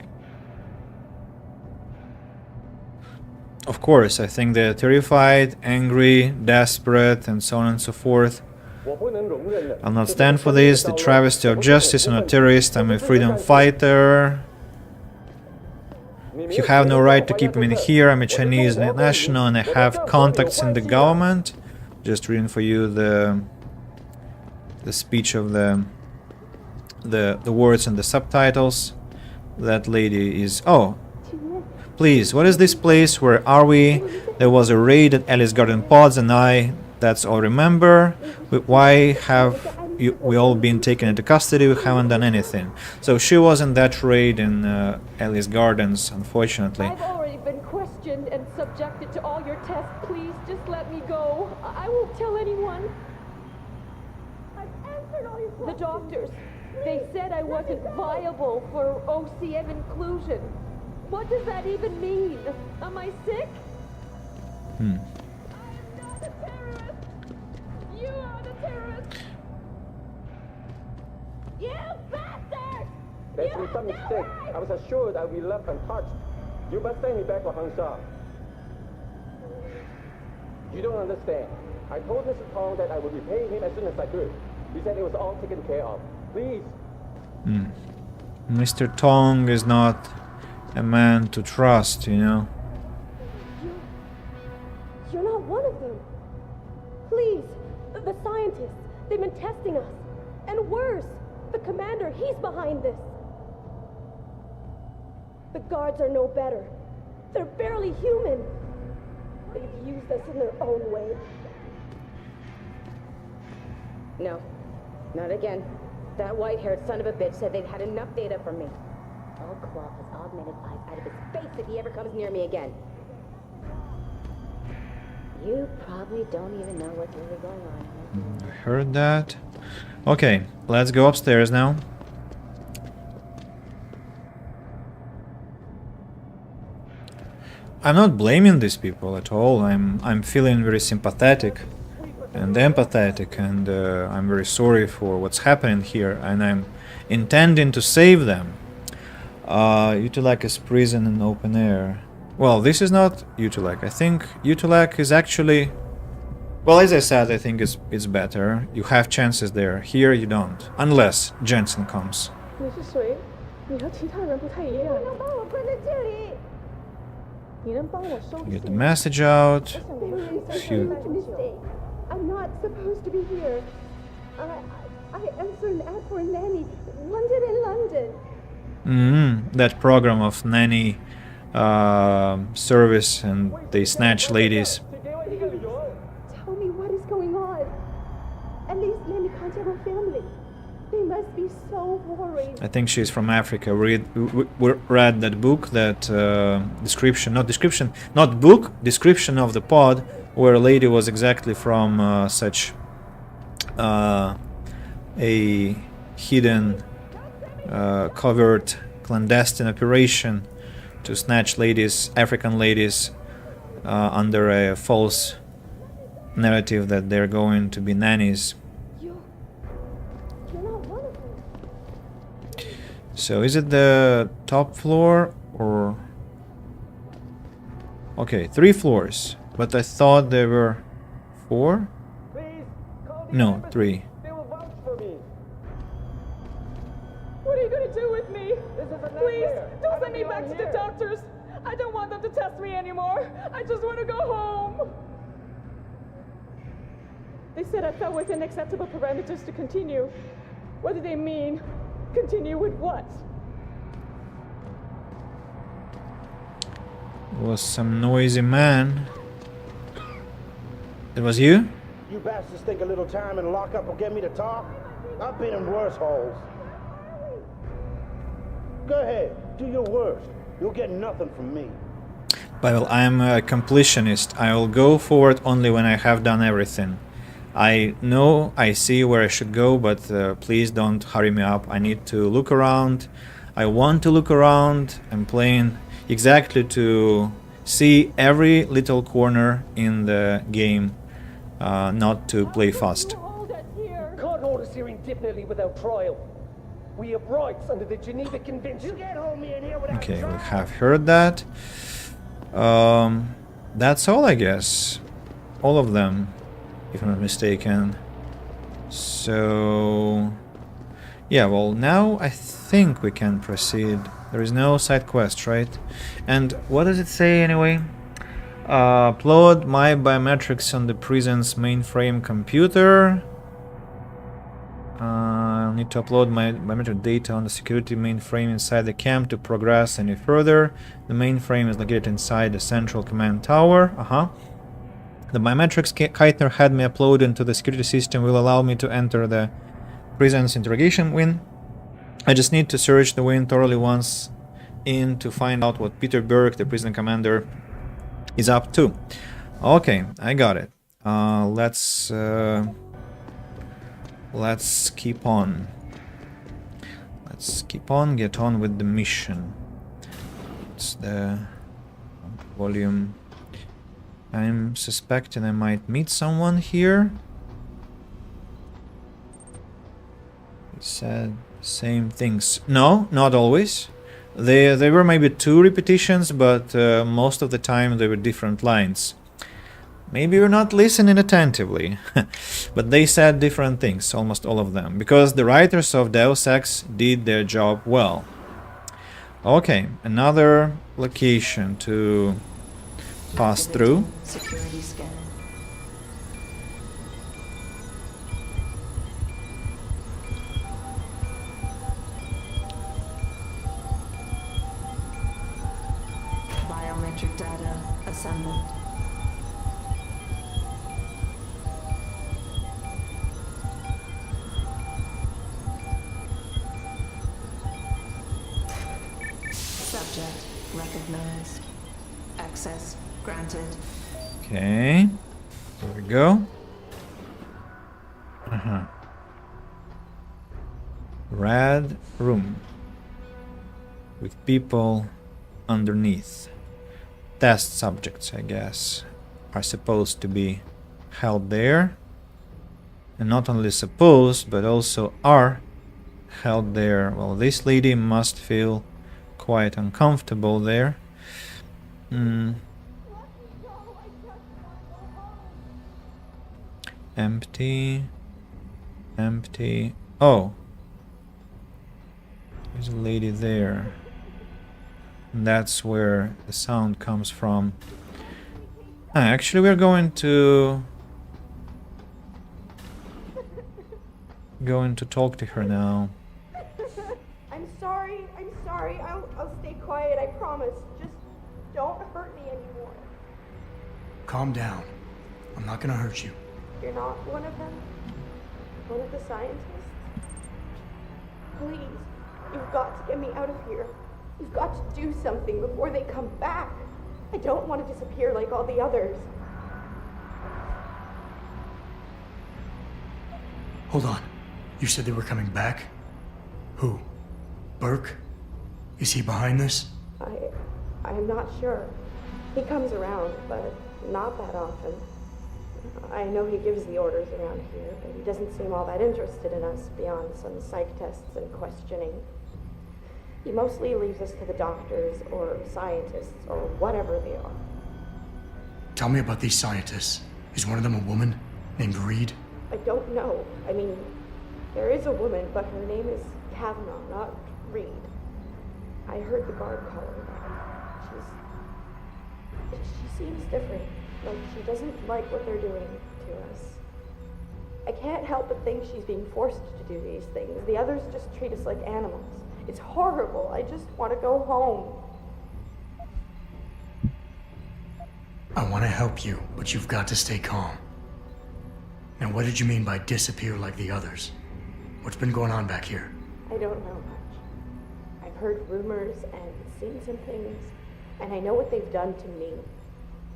Of course, I think they're terrified, angry, desperate, and so on and so forth. I'll not stand for this. The travesty of justice. I'm not a terrorist. I'm a freedom fighter. You have no right to keep me in here. I'm a Chinese national and I have contacts in the government. Just reading for you the speech of the words and the subtitles. That lady is... Oh, please, what is this place? Where are we? There was a raid at Alice Garden Pods and that's all remember. Why have we all been taken into custody? We haven't done anything. So she was in that raid in Alice Gardens, unfortunately. I've already been questioned and subjected to all your tests. Please, just let me go. I won't tell anyone. I've answered all your questions. The doctors, they said I wasn't viable for OCM inclusion. What does that even mean? Am I sick? I am not a terrorist. You are the terrorist. You bastard! There's been some mistake. I was assured I would be left untouched. You must send me back to Hang Sha. You don't understand. I told Mr. Tong that I would repay him as soon as I could. He said it was all taken care of. Please. Mr. Tong is not a man to trust, you know. You're not one of them. Please, the scientists, they've been testing us. And worse, the commander, he's behind this. The guards are no better. They're barely human. They've used us in their own way. No, not again. That white-haired son of a bitch said they'd had enough data from me. I'll claw his augmented eyes out of his face if he ever comes near me again. You probably don't even know what's really going on. I heard that. Okay, let's go upstairs now. I'm not blaming these people at all. I'm feeling very sympathetic and empathetic, and I'm very sorry for what's happening here, and I'm intending to save them. Utulak is prison in open air. Well, this is not Utulak. I think Utulak is actually... Well, as I said, I think it's better. You have chances there. Here you don't. Unless Jensen comes. 你是谁？你和其他人不太一样。你能帮我关在这里？你能帮我收拾？ Get the message out. I'm not supposed to be here. I answered an ad for a nanny. London in London. That program of nanny service, and they snatch ladies. Tell me what is going on. At least let me contact her family. They must be so worried. I think she's from Africa. We read that book, that description of the pod, where a lady was exactly from such a hidden, covert, clandestine operation to snatch ladies, African ladies, under a false narrative that they're going to be nannies. So is it the top floor or... Okay, 3 floors. But I thought there were 4? No, 3. What are you going to do with me? Please, don't send me back to the doctors. I don't want them to test me anymore. I just want to go home. They said I fell within acceptable parameters to continue. What do they mean? Continue with what? It was some noisy man. It was you? You bastards think a little time and lock up will get me to talk? I've been in worse holes. Go ahead, do your worst. You'll get nothing from me. Well, I'm a completionist. I will go forward only when I have done everything. I know, I see where I should go, but please don't hurry me up. I need to look around. I want to look around. I'm playing exactly to see every little corner in the game, not to play fast. Court orders here in indefinitely without trial. We have rights under the Geneva Convention. You can't hold me in here without Okay, we trial. have heard that. That's all, I guess. All of them, if I'm not mistaken. So... yeah, well, now I think we can proceed. There is no side quest, right? And what does it say anyway? Upload my biometrics on the prison's mainframe computer. I'll need to upload my biometric data on the security mainframe inside the camp to progress any further. The mainframe is located inside the central command tower. The biometrics Keitner had me upload into the security system will allow me to enter the prison's interrogation wing. I just need to search the wing thoroughly once in to find out what Peter Burke, the prison commander, is up to. Okay, I got it. Let's keep on. Let's keep on, get on with the mission. It's the volume. I'm suspecting I might meet someone here. He said same things. No, not always. There were maybe 2 repetitions, but most of the time they were different lines. Maybe you're not listening attentively, but they said different things, almost all of them, because the writers of Deus Ex did their job well. Okay, another location to pass through. Security scan. Biometric data assembled. Subject recognized. Access granted. Okay, here we go. Red room with people underneath. Test subjects, I guess, are supposed to be held there. And not only supposed, but also are held there. Well, this lady must feel quite uncomfortable there. Empty. Empty. Oh. There's a lady there. And that's where the sound comes from. Actually, we're going to talk to her now. I'm sorry. I'll stay quiet, I promise. Just don't hurt me anymore. Calm down. I'm not gonna hurt you. You're not one of them? One of the scientists? Please, you've got to get me out of here. You've got to do something before they come back. I don't want to disappear like all the others. Hold on. You said they were coming back? Who? Burke? Is he behind this? I'm not sure. He comes around, but not that often. I know he gives the orders around here, but he doesn't seem all that interested in us beyond some psych tests and questioning. He mostly leaves us to the doctors or scientists or whatever they are. Tell me about these scientists. Is one of them a woman named Reed? I don't know. I mean, there is a woman, but her name is Kavanaugh, not Reed. I heard the guard call her that. She seems different. Like she doesn't like what they're doing to us. I can't help but think she's being forced to do these things. The others just treat us like animals. It's horrible. I just want to go home. I want to help you, but you've got to stay calm. Now, what did you mean by disappear like the others? What's been going on back here? I don't know much. I've heard rumors and seen some things, and I know what they've done to me.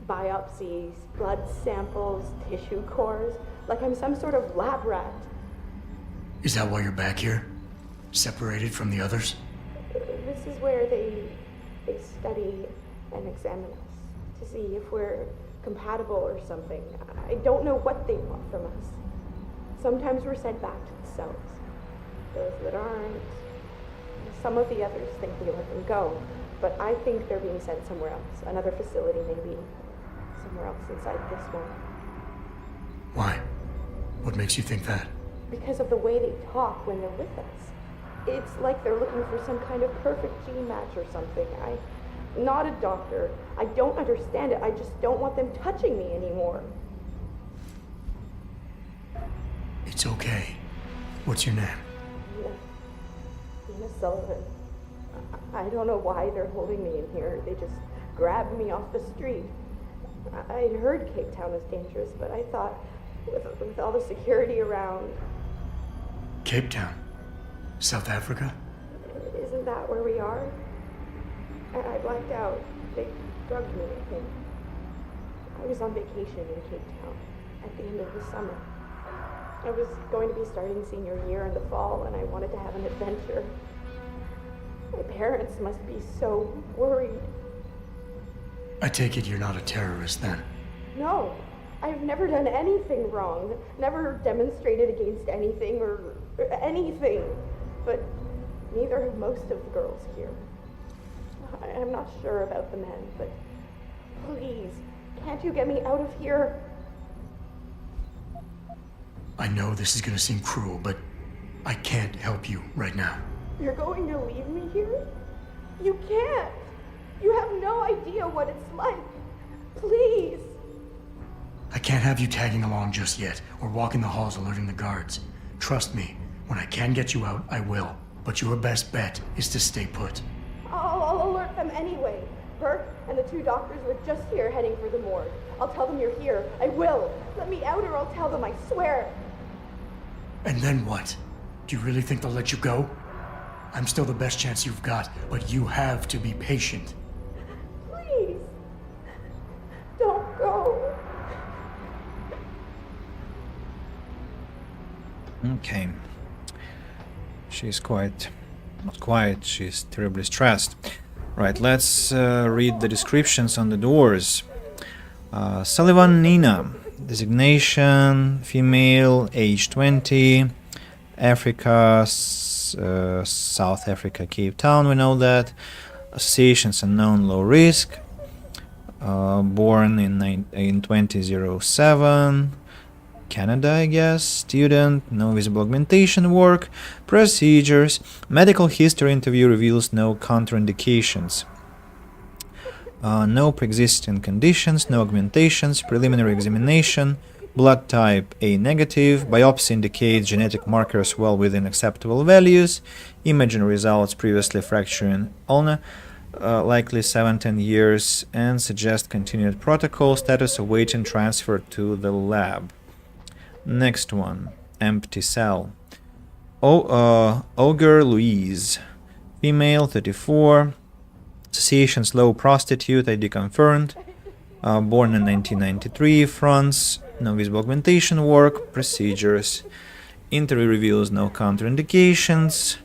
Biopsies, blood samples, tissue cores, like I'm some sort of lab rat. Is that why you're back here? Separated from the others? This is where they study and examine us to see if we're compatible or something. I don't know what they want from us. Sometimes we're sent back to the cells. those that aren't. Some of the others think we let them go, but I think they're being sent somewhere else. Another facility, maybe. Somewhere else inside this one. Why? What makes you think that? Because of the way they talk when they're with us. It's like they're looking for some kind of perfect gene match or something. I'm not a doctor. I don't understand it. I just don't want them touching me anymore. It's okay. What's your name? Nina Sullivan. I don't know why they're holding me in here. They just grabbed me off the street. I'd heard Cape Town was dangerous, but I thought with all the security around... Cape Town? South Africa? Isn't that where we are? I blacked out. They drugged me, I think. I was on vacation in Cape Town at the end of the summer. I was going to be starting senior year in the fall, and I wanted to have an adventure. My parents must be so worried. I take it you're not a terrorist then? No, I've never done anything wrong. Never demonstrated against anything or anything. But neither have most of the girls here. I'm not sure about the men, but please, can't you get me out of here? I know this is gonna seem cruel, but I can't help you right now. You're going to leave me here? You can't! You have no idea what it's like. Please! I can't have you tagging along just yet, or walking the halls alerting the guards. Trust me, when I can get you out, I will. But your best bet is to stay put. I'll alert them anyway. Burke and the two doctors were just here heading for the morgue. I'll tell them you're here. I will. Let me out or I'll tell them, I swear. And then what? Do you really think they'll let you go? I'm still the best chance you've got, but you have to be patient. Please. Don't go. Okay. She's not quiet, she's terribly stressed. Right, let's read the descriptions on the doors. Sullivan Nina, designation, female, age 20, Africa, South Africa, Cape Town, we know that. Associations unknown, low risk. Born in 2007. Canada, I guess. Student, no visible augmentation work. Procedures. Medical history interview reveals no contraindications. No pre-existing conditions, no augmentations. Preliminary examination. Blood type A negative. Biopsy indicates genetic markers well within acceptable values. Imaging results previously fracturing ulna. Likely 7-10 years, and suggest continued protocol. Status awaiting transfer to the lab. Next one, empty cell. Auger Louise, female, 34, associations low prostitute, ID confirmed, born in 1993, France, no visible augmentation work, procedures, interview reveals no contraindications,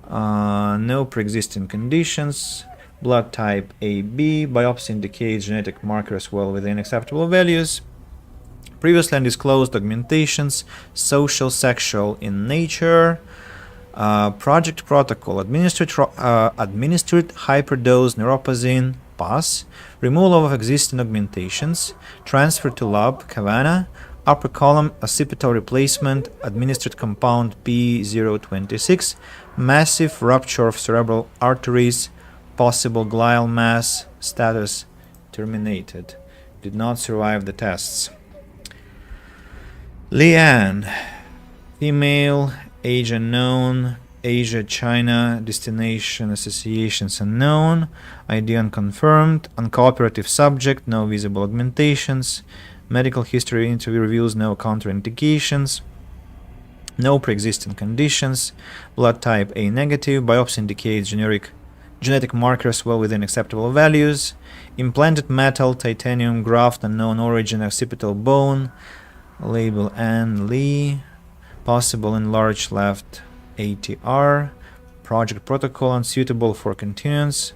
no pre-existing conditions, blood type AB, biopsy indicates genetic markers well within acceptable values. Previously undisclosed augmentations, social, sexual in nature. Project protocol, administered hyperdose neuropozyne, pass. Removal of existing augmentations. Transfer to lab, Havana. Upper column, occipital replacement, administered compound P026. Massive rupture of cerebral arteries. Possible glial mass. Status terminated. Did not survive the tests. Leanne, female, age unknown, Asia, China, destination, associations unknown, ID unconfirmed, uncooperative subject, no visible augmentations, medical history interview reveals no contraindications, no pre-existing conditions, blood type A negative, biopsy indicates genetic markers well within acceptable values, implanted metal, titanium graft, unknown origin, occipital bone, label Ann Lee, possible enlarged left ATR, project protocol unsuitable for continuance,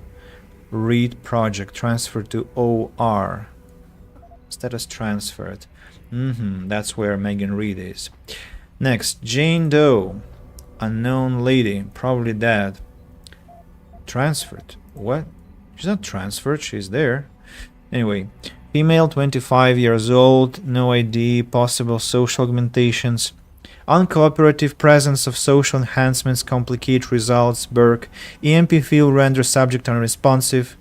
read project transfer to OR, status transferred. That's where Megan Reed is. Next, Jane Doe, unknown lady, probably dead. Transferred. What? She's not transferred, she's there. Anyway, female, 25 years old, no ID, possible social augmentations. Uncooperative presence of social enhancements complicate results. Burke. EMP field renders subject unresponsive.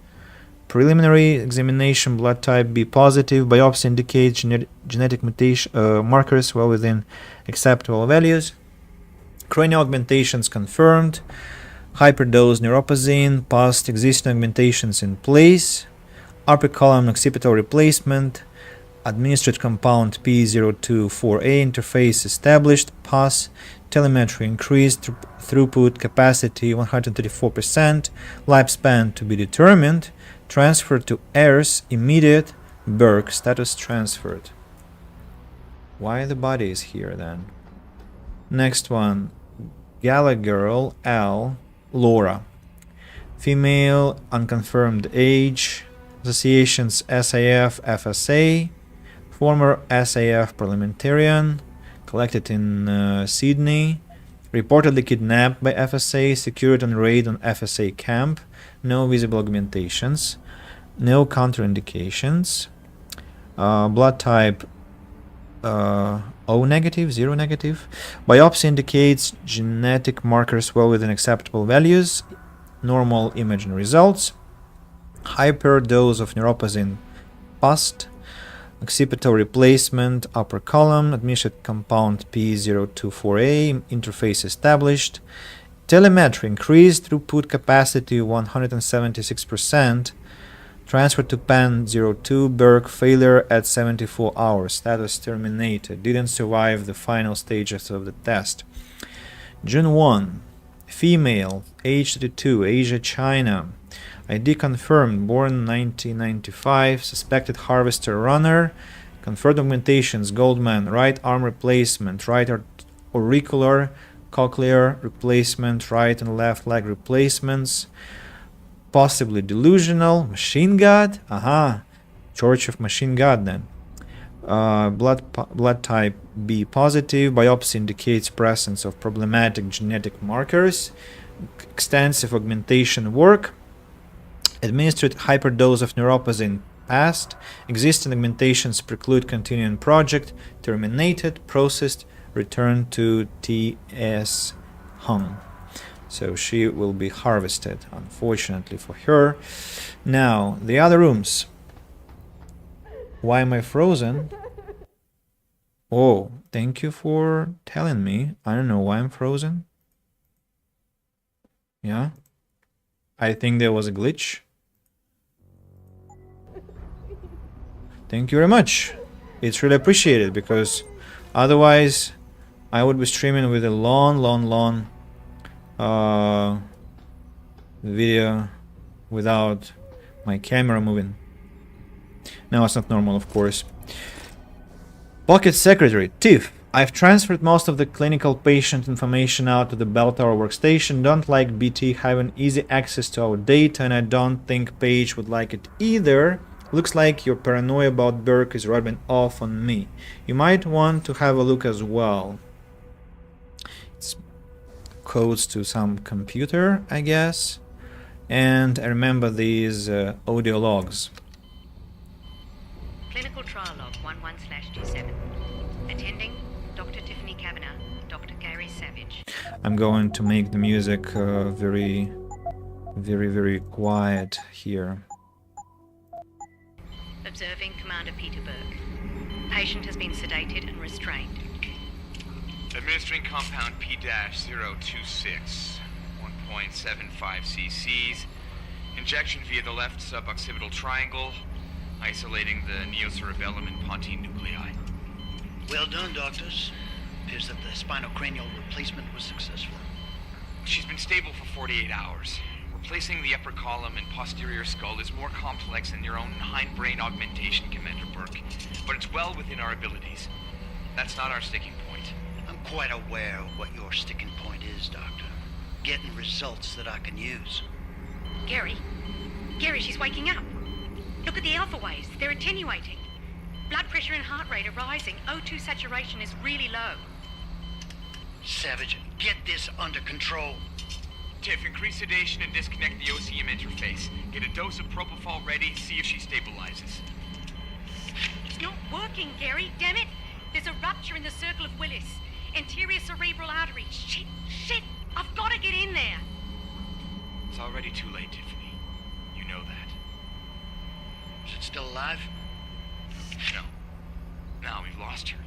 Preliminary examination, blood type B positive. Biopsy indicates genetic mutation markers well within acceptable values. Cranial augmentations confirmed. Hyperdose neuropozyne. Past existing augmentations in place. Upper column occipital replacement. Administered compound P024A interface established. Pass. Telemetry increased. Throughput capacity 134%. Lifespan to be determined. Transfer to heirs immediate. Burke status transferred. Why the body is here then? Next one. Gallagher L. Laura. Female, unconfirmed age. Associations SAF FSA. Former SAF parliamentarian. Collected in Sydney. Reportedly kidnapped by FSA. Secured on raid on FSA camp. No visible augmentations. No contraindications. Blood type O negative, 0 negative. Biopsy indicates genetic markers well within acceptable values. Normal imaging results. Hyperdose of neuropozyne past. Occipital replacement, upper column. Administered compound P024A. Interface established. Telemetry increased. Throughput capacity 176%. Transfer to PAN 02. Burke failure at 74 hours. Status terminated. Didn't survive the final stages of the test. June 1. Female, age 32, Asia, China. ID confirmed, born 1995. Suspected harvester runner. Confirmed augmentations, Goldman. Right arm replacement. Right auricular, cochlear replacement. Right and left leg replacements. Possibly delusional. Machine God? Aha. Church of Machine God then. Blood type B positive. Biopsy indicates presence of problematic genetic markers. Extensive augmentation work. Administered hyperdose of neuropozyne passed. Existing augmentations preclude continuing project. Terminated. Processed. Returned to TS home. So she will be harvested, unfortunately for her. Now, the other rooms. Why am I frozen? Oh, thank you for telling me. I don't know why I'm frozen. Yeah. I think there was a glitch. Thank you very much. It's really appreciated because otherwise I would be streaming with a long video without my camera moving. No, it's not normal, of course. Pocket Secretary, Tiff. I've transferred most of the clinical patient information out to the Bell Tower workstation. Don't like BT having easy access to our data, and I don't think Paige would like it either. Looks like your paranoia about Burke is rubbing off on me. You might want to have a look as well. It's codes to some computer, I guess. And I remember these audio logs. Clinical trial log 11/27. Attending Dr. Tiffany Kavanagh, Dr. Gary Savage. I'm going to make the music very quiet here. Observing Commander Peter Burke. Patient has been sedated and restrained. Administering compound P-026, 1.75 cc's. Injection via the left suboccipital triangle, isolating the neocerebellum and pontine nuclei. Well done, doctors. Appears that the spinal cranial replacement was successful. She's been stable for 48 hours. Replacing the upper column and posterior skull is more complex than your own hindbrain augmentation, Commander Burke, but it's well within our abilities. That's not our sticking point. I'm quite aware of what your sticking point is, Doctor. Getting results that I can use. Gary? Gary, she's waking up. Look at the alpha waves. They're attenuating. Blood pressure and heart rate are rising. O2 saturation is really low. Savage, get this under control. Tiff, increase sedation and disconnect the OCM interface. Get a dose of propofol ready, see if she stabilizes. It's not working, Gary. Damn it! There's a rupture in the circle of Willis. Anterior cerebral artery. Shit! Shit! I've got to get in there! It's already too late, Tiffany. You know that. Is it still alive? No. No, we've lost her.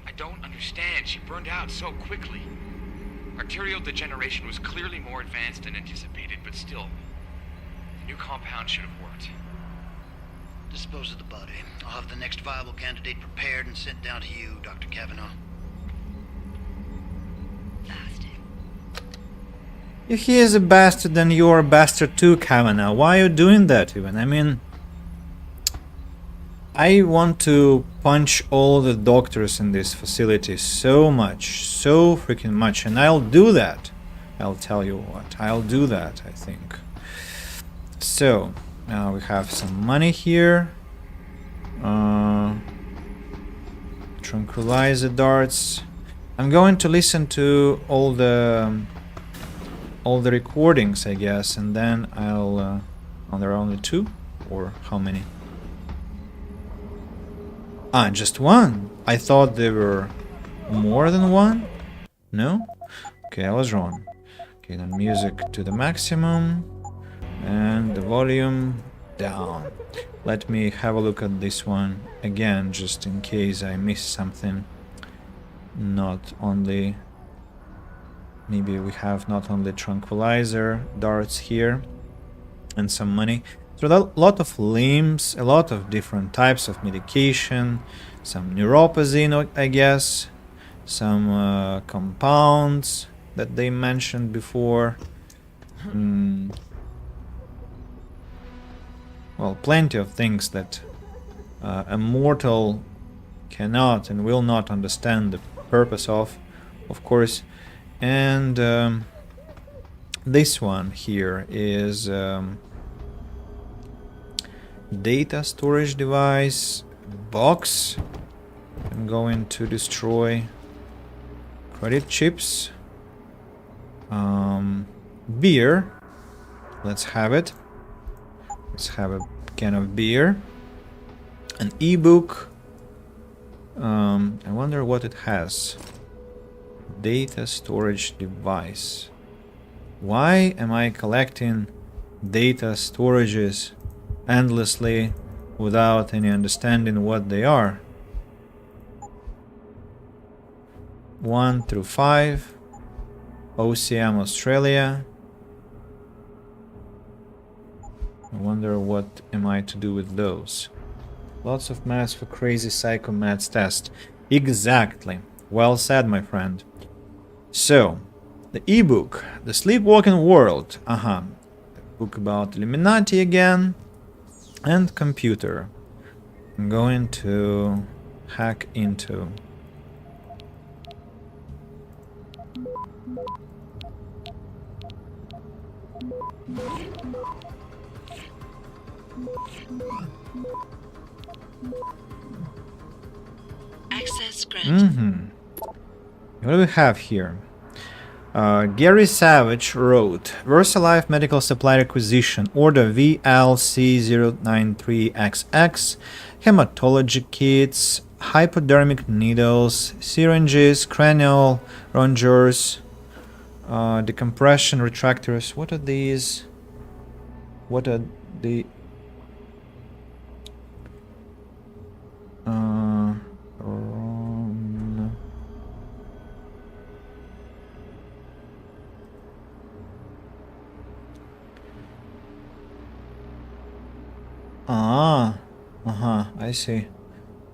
I don't understand. She burned out so quickly. Arterial degeneration was clearly more advanced than anticipated, but still, the new compound should have worked. Dispose of the body. I'll have the next viable candidate prepared and sent down to you, Dr. Kavanaugh. If he is a bastard, then you're a bastard too, Kavanaugh. Why are you doing that even? I mean, I want to punch all the doctors in this facility so much, so freaking much, and I'll do that. I'll tell you what, I'll do that, I think. So, now we have some money here. Tranquilizer darts. I'm going to listen to all the recordings, I guess, and then I'll... oh, there are only 2? Or how many? Ah, just 1. I thought there were more than 1. No? Okay, I was wrong. Okay, then music to the maximum and the volume down. Let me have a look at this one again, just in case I missed something. Not only... maybe we have not only tranquilizer darts here and some money. So a lot of limbs, a lot of different types of medication, some neuropathy, I guess, some compounds that they mentioned before. Well, plenty of things that a mortal cannot and will not understand the purpose of course. And this one here is data storage device box. I'm going to destroy credit chips. Beer. Let's have it. Let's have a can of beer. An ebook. I wonder what it has. Data storage device. Why am I collecting data storages endlessly without any understanding what they are? 1 through 5. OCM Australia. I wonder what am I to do with those. Lots of maths for crazy psycho maths test. Exactly. Well said, my friend. So, the ebook, The Sleepwalking World. Book about Illuminati again. And computer. I'm going to hack into. Access granted. What do we have here? Gary Savage wrote, VersaLife Medical Supply Requisition, Order VLC093XX, Hematology Kits, Hypodermic Needles, Syringes, Cranial Rongeurs, Decompression Retractors. What are these? What are the... I see.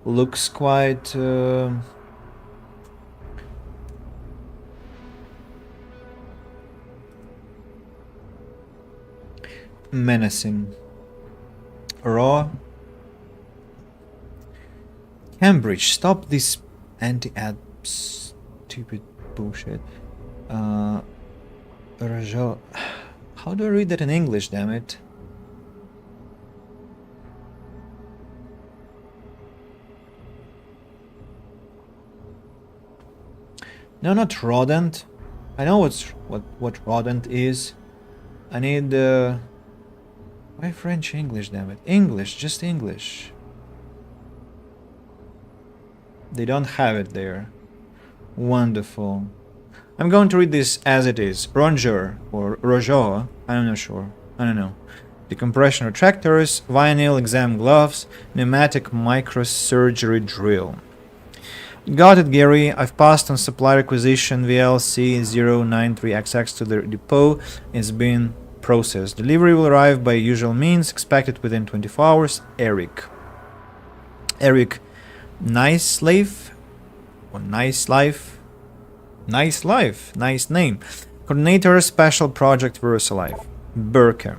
Looks quite menacing. Raw. Cambridge, stop this anti-ad stupid bullshit. Rajo. How do I read that in English, damn it? No, not rodent. I know what rodent is. I need why French English, damn it. English, just English. They don't have it there. Wonderful. I'm going to read this as it is. Rongeur or Rojo, I'm not sure. I don't know. Decompression retractors, vinyl exam gloves, pneumatic microsurgery drill. Got it, Gary. I've passed on supply requisition VLC093XX to the depot. It's been processed. Delivery will arrive by usual means, expected within 24 hours. Eric. Eric Nice Life? Or Nice Life? Nice Life. Nice name. Coordinator, Special Project Verusalife. Burke.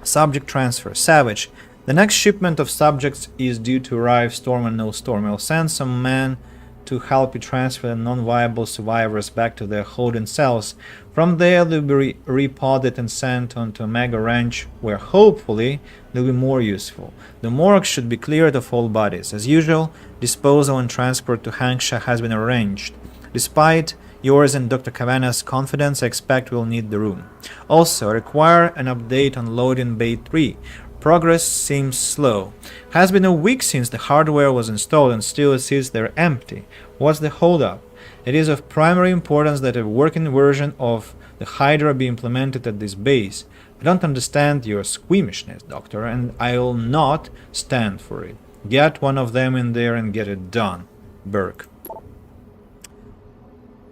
Subject transfer. Savage. The next shipment of subjects is due to arrive, storm and no storm. I'll send some men to help you transfer the non-viable survivors back to their holding cells. From there, they'll be repotted and sent onto a mega ranch where hopefully they'll be more useful. The morgue should be cleared of all bodies. As usual, disposal and transport to Hangsha has been arranged. Despite yours and Dr. Kavanagh's confidence, I expect we'll need the room. Also, I require an update on loading bay 3. Progress seems slow. Has been a week since the hardware was installed and still it sits there empty. What's the holdup? It is of primary importance that a working version of the Hydra be implemented at this base. I don't understand your squeamishness, Doctor, and I'll not stand for it. Get one of them in there and get it done. Burke.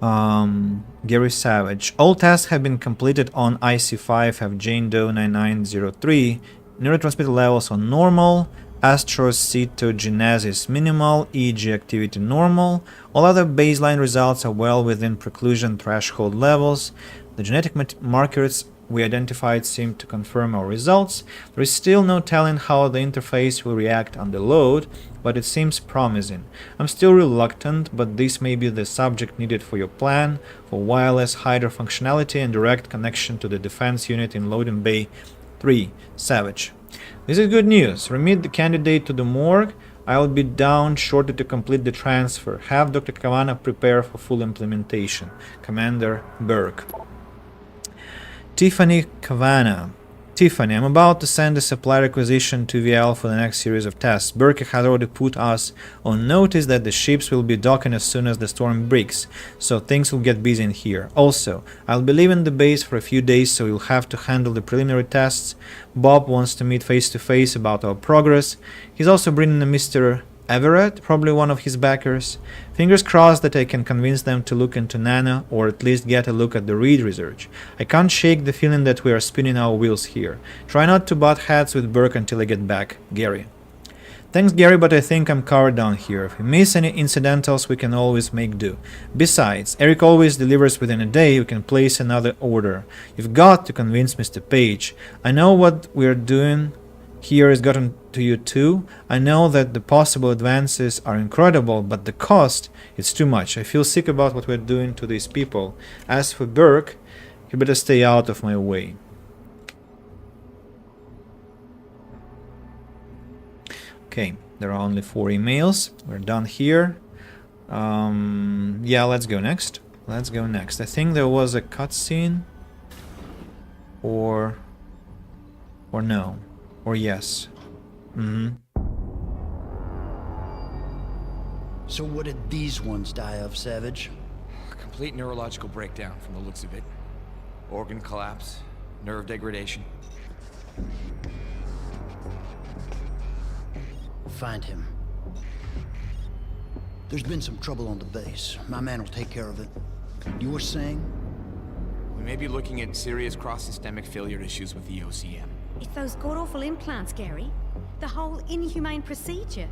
Gary Savage. All tests have been completed on IC5, have Jane Doe 9903. Neurotransmitter levels are normal. Astrocytogenesis minimal. EEG activity normal. All other baseline results are well within preclusion threshold levels. The genetic markers we identified seem to confirm our results. There is still no telling how the interface will react under load, but it seems promising. I'm still reluctant, but this may be the subject needed for your plan for wireless Hydra functionality and direct connection to the defense unit in loading bay 3. Savage. This is good news. Remit the candidate to the morgue. I'll be down shortly to complete the transfer. Have Dr. Kavanagh prepare for full implementation. Commander Burke. Tiffany Kavanagh. Tiffany, I'm about to send a supply requisition to VL for the next series of tests. Burke has already put us on notice that the ships will be docking as soon as the storm breaks, so things will get busy in here. Also, I'll be leaving the base for a few days, so you'll have to handle the preliminary tests. Bob wants to meet face to face about our progress. He's also bringing a Mr. Everett, probably one of his backers. Fingers crossed that I can convince them to look into Nana, or at least get a look at the Reed research. I can't shake the feeling that we are spinning our wheels here. Try not to butt heads with Burke until I get back. Gary. Thanks, Gary, but I think I'm covered down here. If we miss any incidentals, we can always make do. Besides, Eric always delivers within a day. We can place another order. You've got to convince Mr. Page. I know what we're doing here has gotten to you too. I know that the possible advances are incredible, but the cost is too much. I feel sick about what we're doing to these people. As for Burke, you better stay out of my way. Okay, there are only 4 emails. We're done here. Yeah, let's go next. Let's go next. I think there was a cutscene. Or no. Or yes. So what did these ones die of, Savage? Complete neurological breakdown from the looks of it. Organ collapse, nerve degradation. Find him. There's been some trouble on the base. My man will take care of it. You were saying? We may be looking at serious cross-systemic failure issues with the OCM. It's those god-awful implants, Gary. The whole inhumane procedure.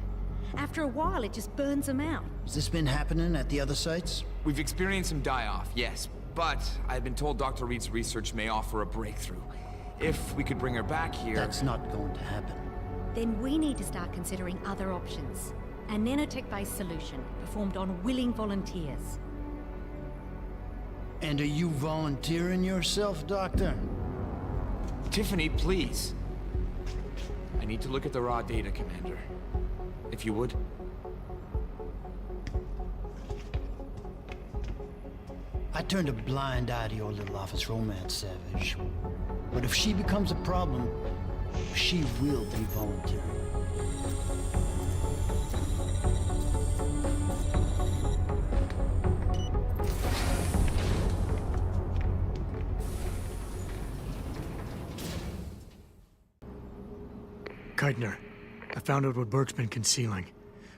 After a while, it just burns them out. Has this been happening at the other sites? We've experienced some die-off, yes. But I've been told Dr. Reed's research may offer a breakthrough. If we could bring her back here... That's not going to happen. Then we need to start considering other options. A nanotech-based solution performed on willing volunteers. And are you volunteering yourself, Doctor? Tiffany, please. I need to look at the raw data, Commander. If you would. I turned a blind eye to your little office romance, Savage. But if she becomes a problem, she will be volunteering. Keitner, I found out what Burke's been concealing.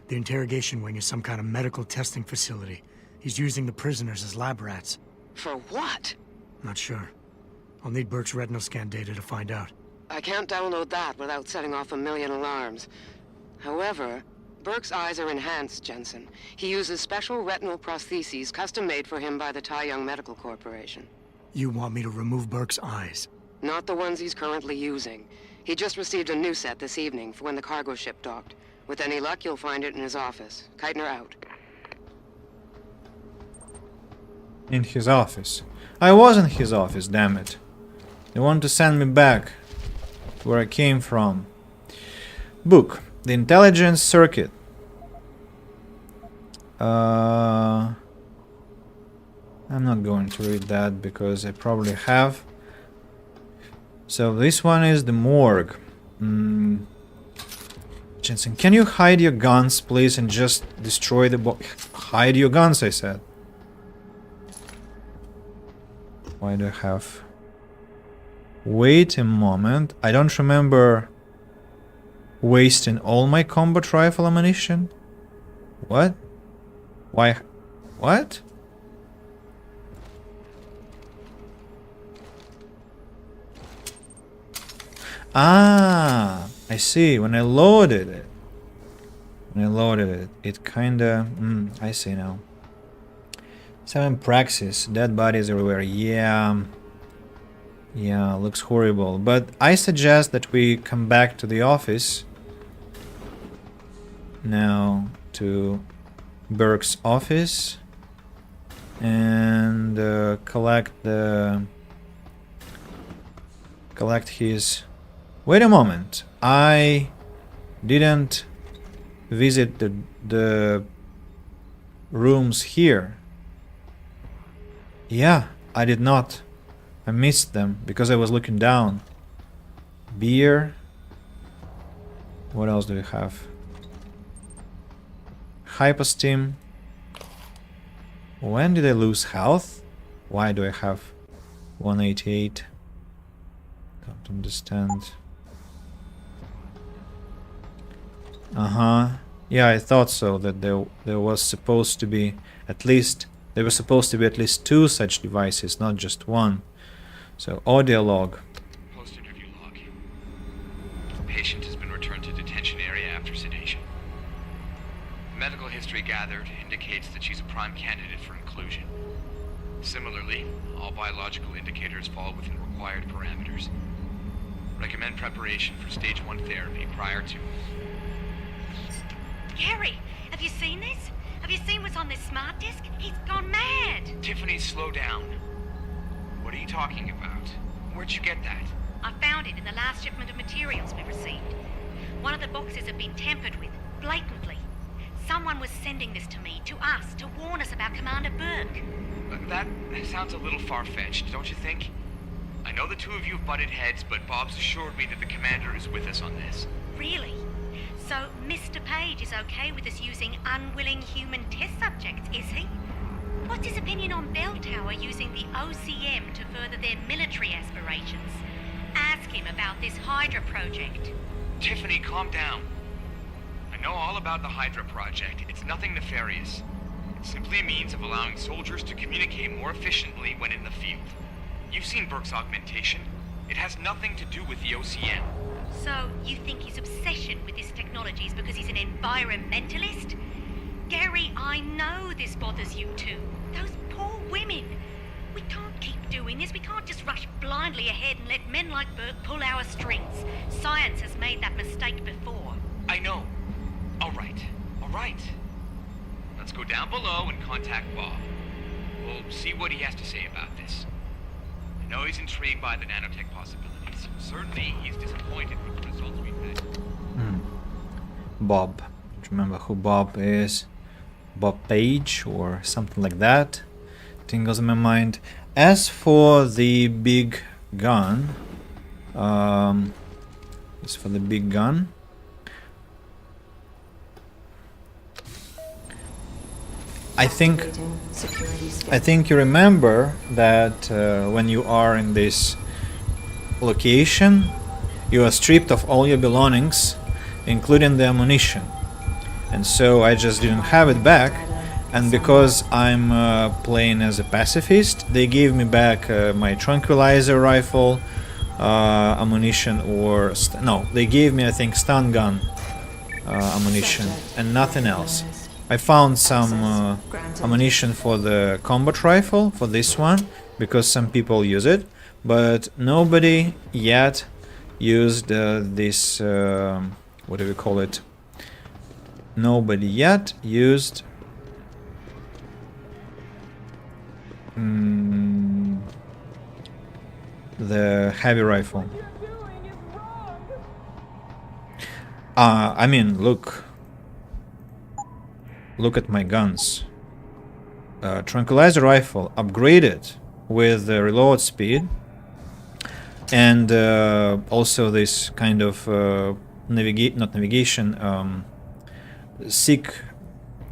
The interrogation wing is some kind of medical testing facility. He's using the prisoners as lab rats. For what? Not sure. I'll need Burke's retinal scan data to find out. I can't download that without setting off a million alarms. However, Burke's eyes are enhanced, Jensen. He uses special retinal prostheses custom-made for him by the Tai Young Medical Corporation. You want me to remove Burke's eyes? Not the ones he's currently using. He just received a new set this evening for when the cargo ship docked. With any luck, you'll find it in his office. Keitner out. In his office. I was in his office, damn it. They want to send me back to where I came from. Book. The Intelligence Circuit. I'm not going to read that because I probably have. So this one is the morgue. Jensen, can you hide your guns, please, and just destroy the hide your guns, I said. Why do I have... Wait a moment. I don't remember wasting all my combat rifle ammunition. What? Why? What? Ah, I see. When I loaded it. It kinda... I see now. 7 praxis. Dead bodies everywhere. Yeah, looks horrible. But I suggest that we come back to the office. Now to Burke's office. And collect his... Wait a moment. I didn't visit the rooms here. Yeah, I did not. I missed them because I was looking down. Beer. What else do we have? Hyposteam. When did I lose health? Why do I have 188? Don't understand. Yeah, I thought so, that there was supposed to be at least... There were supposed to be at least 2 such devices, not just one. So, audio log. Post-interview log. The patient has been returned to detention area after sedation. The medical history gathered indicates that she's a prime candidate for inclusion. Similarly, all biological indicators fall within required parameters. Recommend preparation for stage 1 therapy prior to... Gary, have you seen this? Have you seen what's on this smart disk? He's gone mad! Tiffany, slow down. What are you talking about? Where'd you get that? I found it in the last shipment of materials we received. One of the boxes had been tampered with, blatantly. Someone was sending this to me, to us, to warn us about Commander Burke. That sounds a little far-fetched, don't you think? I know the 2 of you have butted heads, but Bob's assured me that the commander is with us on this. Really? So Mr. Page is okay with us using unwilling human test subjects, is he? What's his opinion on Bell Tower using the OCM to further their military aspirations? Ask him about this Hydra project. Tiffany, calm down. I know all about the Hydra project. It's nothing nefarious. It's simply a means of allowing soldiers to communicate more efficiently when in the field. You've seen Burke's augmentation. It has nothing to do with the OCM. So, you think his obsession with this technology is because he's an environmentalist? Gary, I know this bothers you too. Those poor women. We can't keep doing this. We can't just rush blindly ahead and let men like Burke pull our strings. Science has made that mistake before. I know. All right. Let's go down below and contact Bob. We'll see what he has to say about this. I know he's intrigued by the nanotech possibilities. Certainly, he's disappointed with the results we've had. Bob. Don't remember who Bob is. Bob Page or something like that. tingles in my mind. As for the big gun, as for the big gun, I think you remember that when you are in this location, you are stripped of all your belongings, including the ammunition. And so I just didn't have it back, and because I'm playing as a pacifist, they gave me back my tranquilizer rifle, ammunition, or no, they gave me, I think, stun gun ammunition and nothing else. I found some ammunition for the combat rifle, for this one, because some people use it, but nobody yet used this, what do we call it? Nobody yet used the heavy rifle. I mean, look at my guns. Tranquilizer rifle upgraded with the reload speed, and also this kind of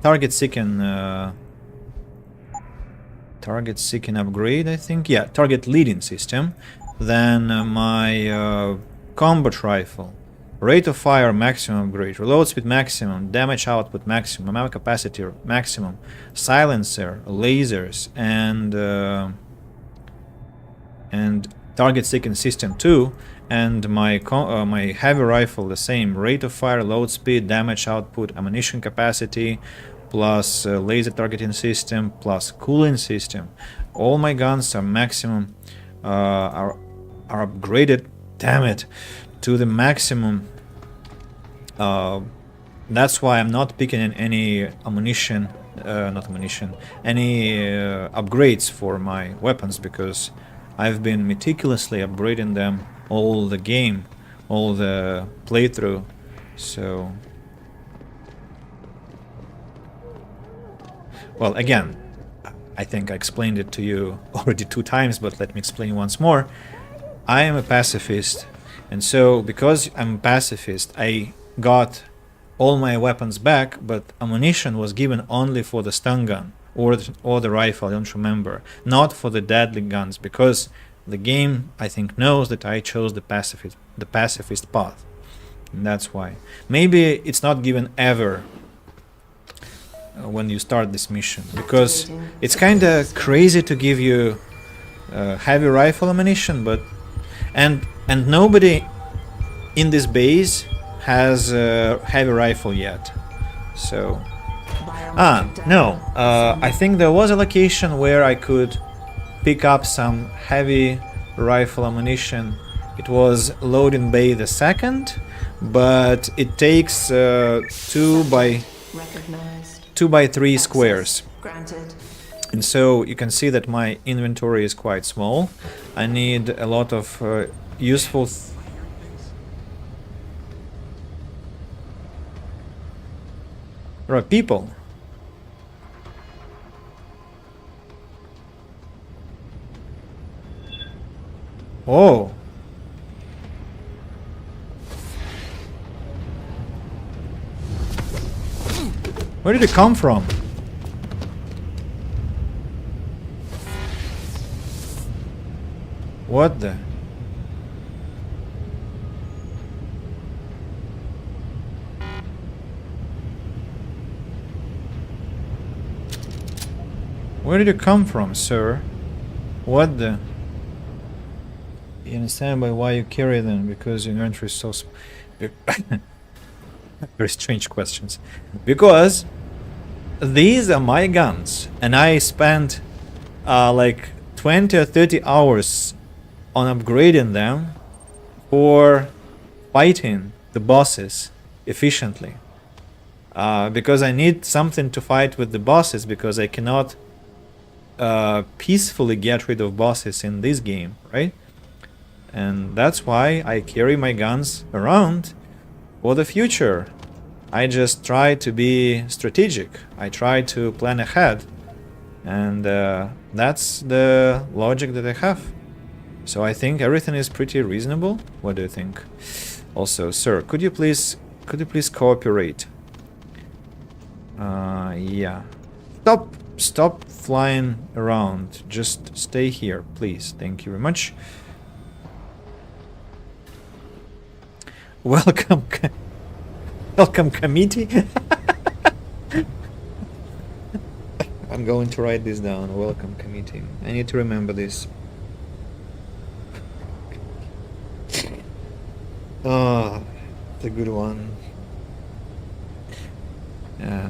target seeking upgrade, I think. Yeah, target leading system. Then my combat rifle, rate of fire maximum upgrade, reload speed maximum, damage output maximum, ammo capacity maximum, silencer, lasers, and target seeking system 2. And my heavy rifle, the same, rate of fire, load speed, damage output, ammunition capacity, plus laser targeting system, plus cooling system. All my guns are maximum, are upgraded, damn it, to the maximum. That's why I'm not picking any ammunition, any upgrades for my weapons, because I've been meticulously upgrading them all the game, all the playthrough. So, well, again, I think I explained it to you already 2 times, but let me explain once more. I am a pacifist, and so because I'm a pacifist, I got all my weapons back, but ammunition was given only for the stun gun or the rifle, I don't remember, not for the deadly guns, because the game, I think, knows that I chose the pacifist path, and that's why. Maybe it's not given ever when you start this mission, because it's kind of crazy to give you heavy rifle ammunition, but and nobody in this base has a heavy rifle yet. So no, I think there was a location where I could pick up some heavy rifle ammunition. It was loading bay the 2nd, but it takes 2 by 3 squares. And so you can see that my inventory is quite small. I need a lot of useful there are people. Oh. Where did it come from? What the? Where did it come from, sir? What the? You understand by why you carry them? Because your inventory is so very strange questions. Because these are my guns, and I spent like 20 or 30 hours on upgrading them for fighting the bosses efficiently. Because I need something to fight with the bosses, because I cannot peacefully get rid of bosses in this game, right? And that's why I carry my guns around for the future. I just try to be strategic. I try to plan ahead. And that's the logic that I have. So I think everything is pretty reasonable. What do you think? Also, sir, could you please cooperate? Yeah. Stop flying around. Just stay here, please. Thank you very much. Welcome, welcome committee. I'm going to write this down. Welcome committee. I need to remember this. Oh, it's a good one.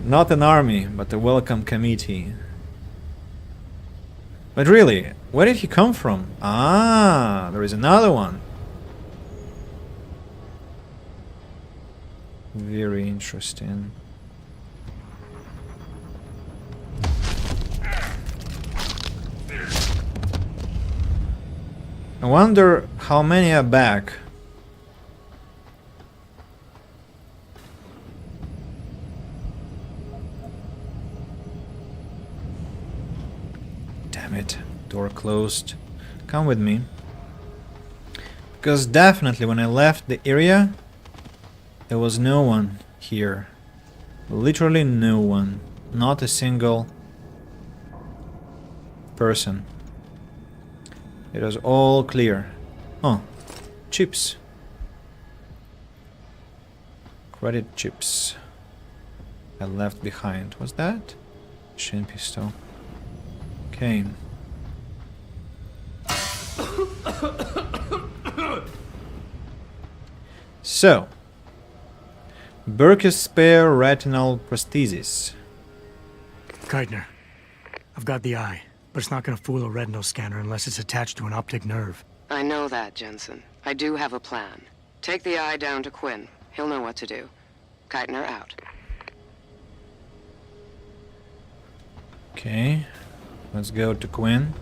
Not an army, but a welcome committee. But really, where did he come from? Ah, there is another one. Very interesting. I wonder how many are back. Damn it, door closed. Come with me. Because definitely when I left the area, there was no one here. Literally no one. Not a single person. It was all clear. Oh, chips. Credit chips. I left behind. What's that? Shin pistol. Okay. So, Burke's spare retinal prosthesis. Keitner, I've got the eye, but it's not gonna fool a retinal scanner unless it's attached to an optic nerve. I know that, Jensen. I do have a plan. Take the eye down to Quinn. He'll know what to do. Keitner out. Okay, let's go to Quinn.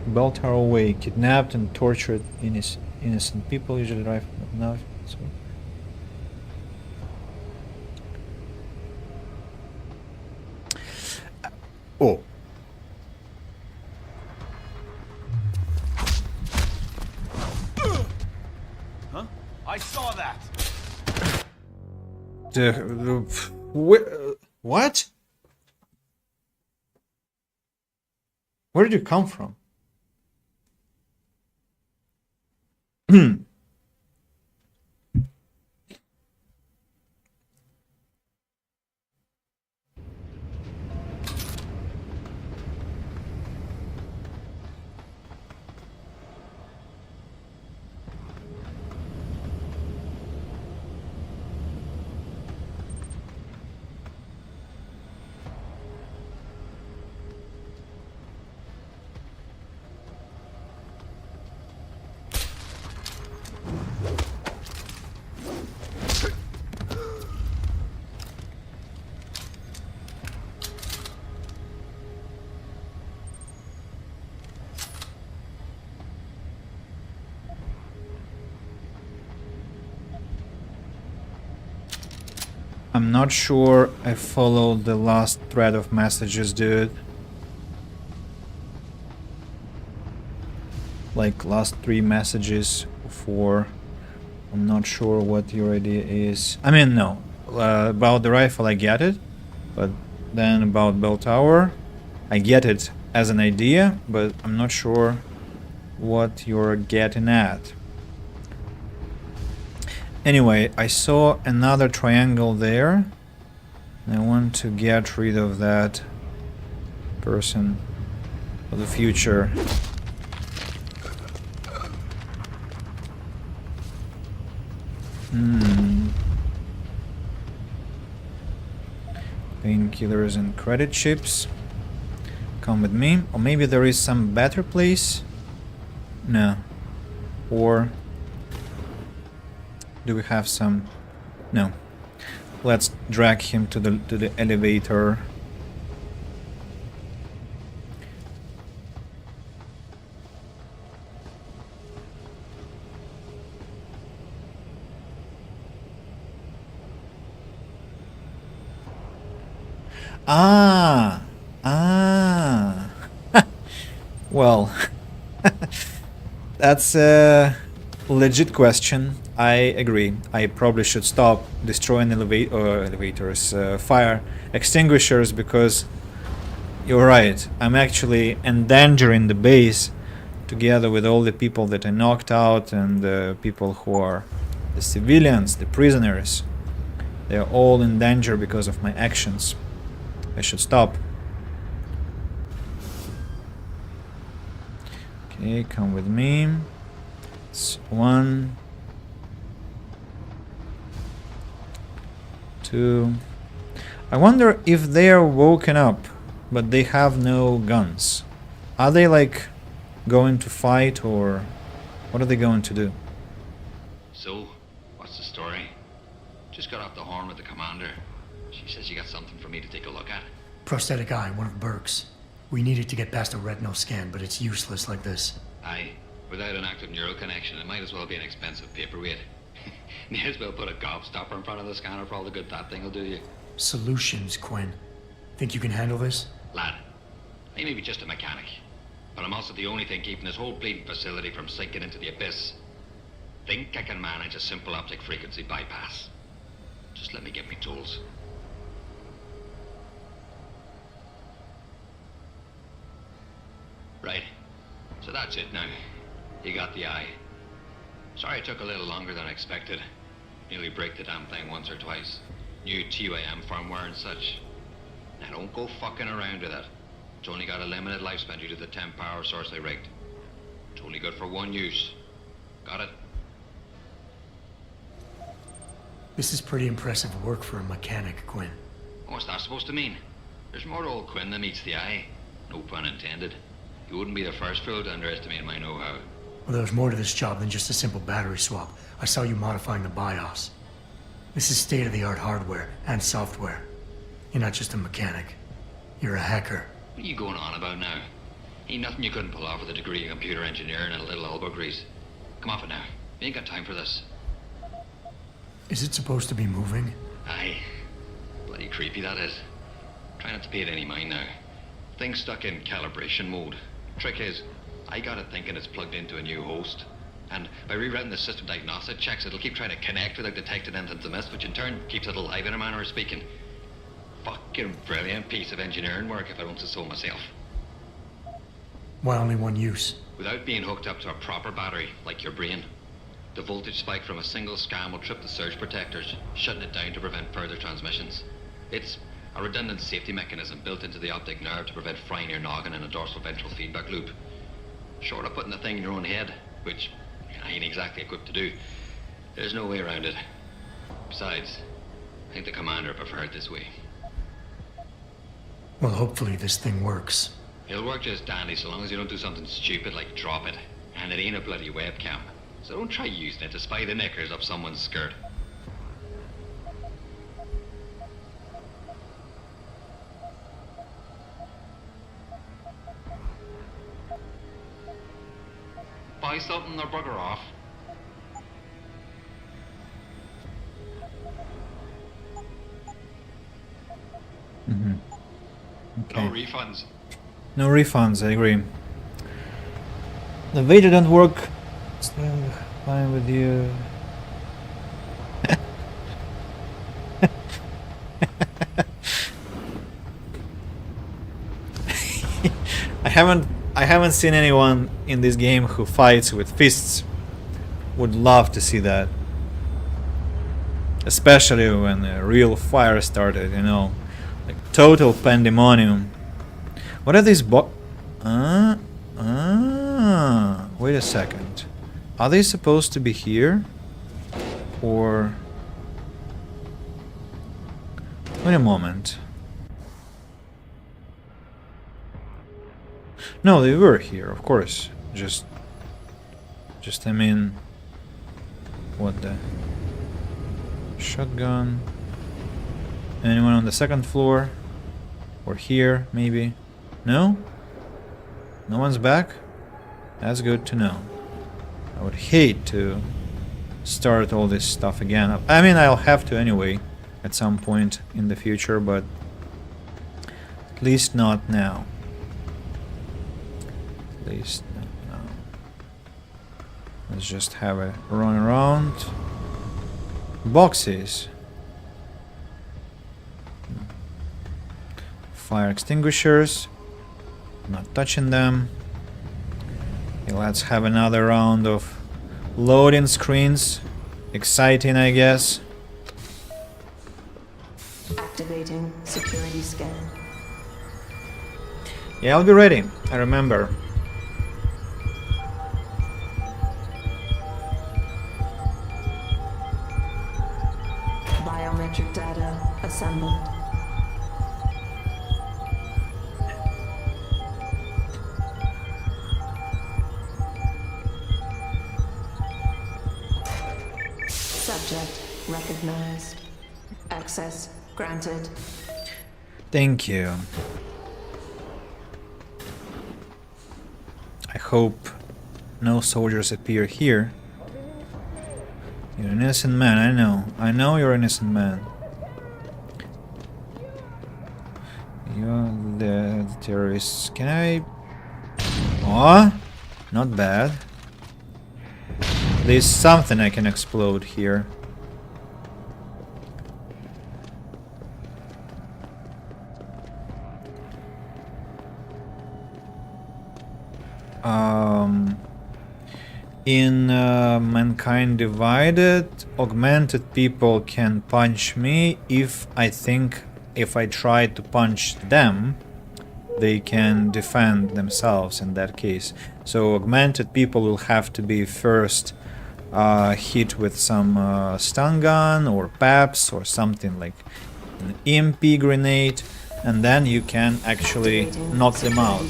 Bell Tower Way, kidnapped and tortured innocent people, usually drive enough. So. Oh. Huh? I saw that. What? Where did you come from? I'm not sure I followed the last thread of messages, dude. Like last 3 messages, 4. I'm not sure what your idea is. I mean, no. About the rifle, I get it. But then about Bell Tower, I get it as an idea, but I'm not sure what you're getting at. Anyway, I saw another triangle there. And I want to get rid of that person for the future. Painkillers and credit chips. Come with me. Or maybe there is some better place? No. Or do we have some? No. Let's drag him to the elevator. Ah. Ah. Well, that's a legit question. I agree. I probably should stop destroying elevators, fire extinguishers, because you're right. I'm actually endangering the base together with all the people that I knocked out and the people who are the civilians, the prisoners. They're all in danger because of my actions. I should stop. Okay, come with me. It's 1, 2. I wonder if they are woken up, but they have no guns. Are they like going to fight, or what are they going to do? So, what's the story? Just got off the horn with the commander. She says you got something for me to take a look at. Prosthetic eye, one of Burke's. We needed to get past a retinal scan, but it's useless like this. Aye. Without an active neural connection, it might as well be an expensive paperweight. May as well put a gobstopper in front of the scanner for all the good that thing will do you. Solutions, Quinn. Think you can handle this? Lad, I may be just a mechanic, but I'm also the only thing keeping this whole bleeding facility from sinking into the abyss. Think I can manage a simple optic frequency bypass. Just let me get me tools. Right. So that's it now. You got the eye. Sorry it took a little longer than I expected. Nearly break the damn thing once or twice. New TUAM firmware and such. Now don't go fucking around with it. It's only got a limited lifespan due to the temp power source I rigged. It's only good for one use. Got it? This is pretty impressive work for a mechanic, Quinn. What's that supposed to mean? There's more to old Quinn than meets the eye. No pun intended. You wouldn't be the first fool to underestimate my know-how. Well, there's more to this job than just a simple battery swap. I saw you modifying the BIOS. This is state-of-the-art hardware and software. You're not just a mechanic. You're a hacker. What are you going on about now? Ain't nothing you couldn't pull off with a degree in computer engineering and a little elbow grease. Come off it now. We ain't got time for this. Is it supposed to be moving? Aye. Bloody creepy that is. Try not to pay it any mind now. Thing's stuck in calibration mode. Trick is, I got it thinking it's plugged into a new host. And by rewriting the system diagnostic checks, it'll keep trying to connect without detecting anything to miss, which in turn keeps it alive in a manner of speaking. Fucking brilliant piece of engineering work, if I don't say so myself. Why only one use? Without being hooked up to a proper battery, like your brain. The voltage spike from a single scan will trip the surge protectors, shutting it down to prevent further transmissions. It's a redundant safety mechanism built into the optic nerve to prevent frying your noggin in a dorsal ventral feedback loop. Short of putting the thing in your own head, which I ain't exactly equipped to do, there's no way around it. Besides, I think the commander preferred it this way. Well, hopefully this thing works. It'll work just dandy so long as you don't do something stupid like drop it. And it ain't a bloody webcam. So don't try using it to spy the knickers up someone's skirt. Buy something or bugger off. Okay. No refunds. No refunds, I agree. The Vader don't work. Still fine with you. I haven't seen anyone in this game who fights with fists. Would love to see that. Especially when a real fire started, you know. Like total pandemonium. What are these wait a second. Are they supposed to be here? Or... Wait a moment. No, they were here, of course. Just I mean... What the... Shotgun... Anyone on the second floor? Or here, maybe? No? No one's back? That's good to know. I would hate to start all this stuff again. I mean, I'll have to anyway at some point in the future, but At least not now. At least not now. Let's just have a run around. Boxes. Fire extinguishers. Not touching them. Okay, let's have another round of loading screens. Exciting, I guess. Activating security scan. Yeah, I'll be ready. I remember. Biometric data assembled. Subject recognized. Access granted. Thank you. I hope no soldiers appear here. You're an innocent man, I know. I know you're an innocent man. You're the terrorists. Can I... Oh, not bad. There's something I can explode here. In Mankind Divided, augmented people can punch me if I try to punch them, they can defend themselves in that case. So augmented people will have to be first hit with some stun gun or PAPs or something like an EMP grenade, and then you can actually knock them out.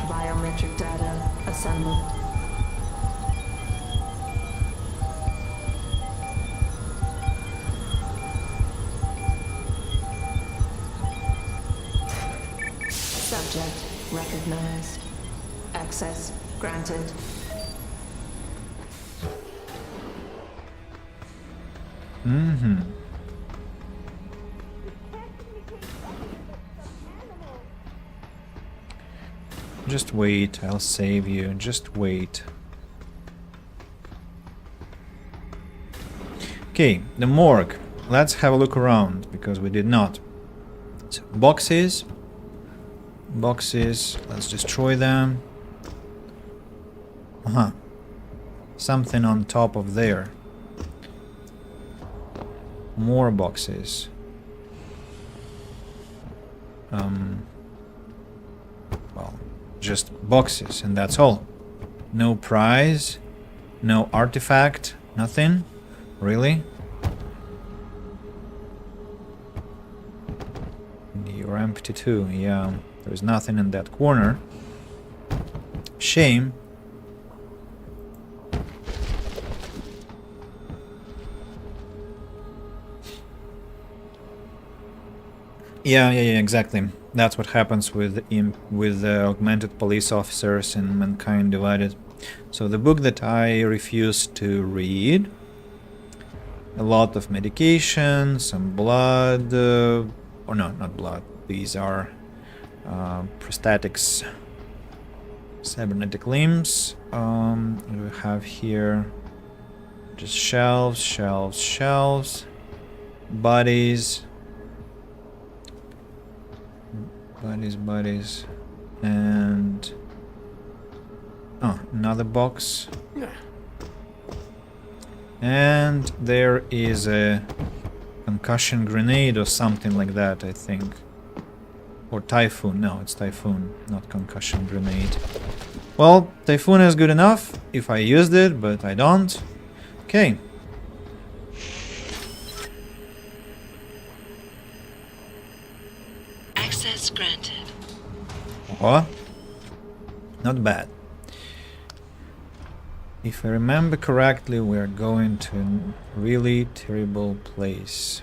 Biometric data assembled. Subject recognized. Access granted. Mm-hmm. Just wait, I'll save you. Just wait. Okay, the morgue. Let's have a look around, because we did not. So, boxes. Boxes. Let's destroy them. Uh-huh. Something on top of there. More boxes. Well, just boxes, and that's all. No prize, no artifact, nothing. Really? You're empty too, yeah. There's nothing in that corner. Shame. Yeah, exactly. That's what happens with augmented police officers in Mankind Divided. So the book that I refused to read, a lot of medication, some blood, or no, not blood. These are prosthetics, cybernetic limbs. We have here just shelves, bodies. Bodies, and another box, and there is a concussion grenade or something like that, I think, or typhoon. No, it's typhoon, not concussion grenade. Well, typhoon is good enough if I used it, but I don't. Okay. Access granted. Oh, not bad. If I remember correctly, we are going to a really terrible place.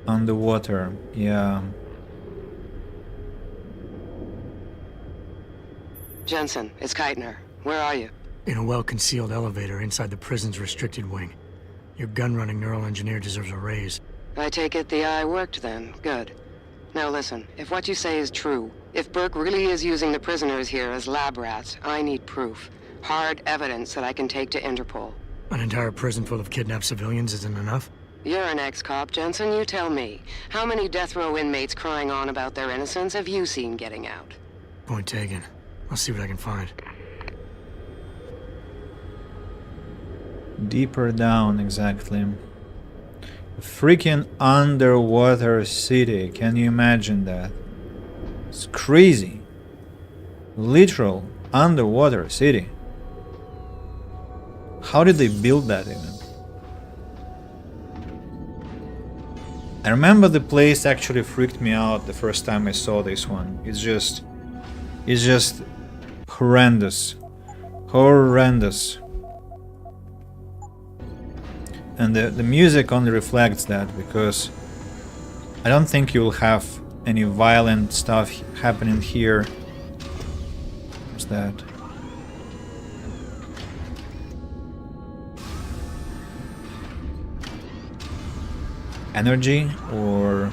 Underwater, yeah. Jensen, it's Keitner. Where are you? In a well-concealed elevator inside the prison's restricted wing. Your gun-running neural engineer deserves a raise. I take it the eye worked then. Good. Now listen, if what you say is true, if Burke really is using the prisoners here as lab rats, I need proof. Hard evidence that I can take to Interpol. An entire prison full of kidnapped civilians isn't enough? You're an ex-cop, Jensen. You tell me. How many death row inmates crying on about their innocence have you seen getting out? Point taken. I'll see what I can find. Deeper down, exactly. A freaking underwater city. Can you imagine that? It's crazy. Literal underwater city. How did they build that even? I remember the place actually freaked me out the first time I saw this one. It's just horrendous. Horrendous. And the music only reflects that, because I don't think you'll have any violent stuff happening here. What's that? Energy or...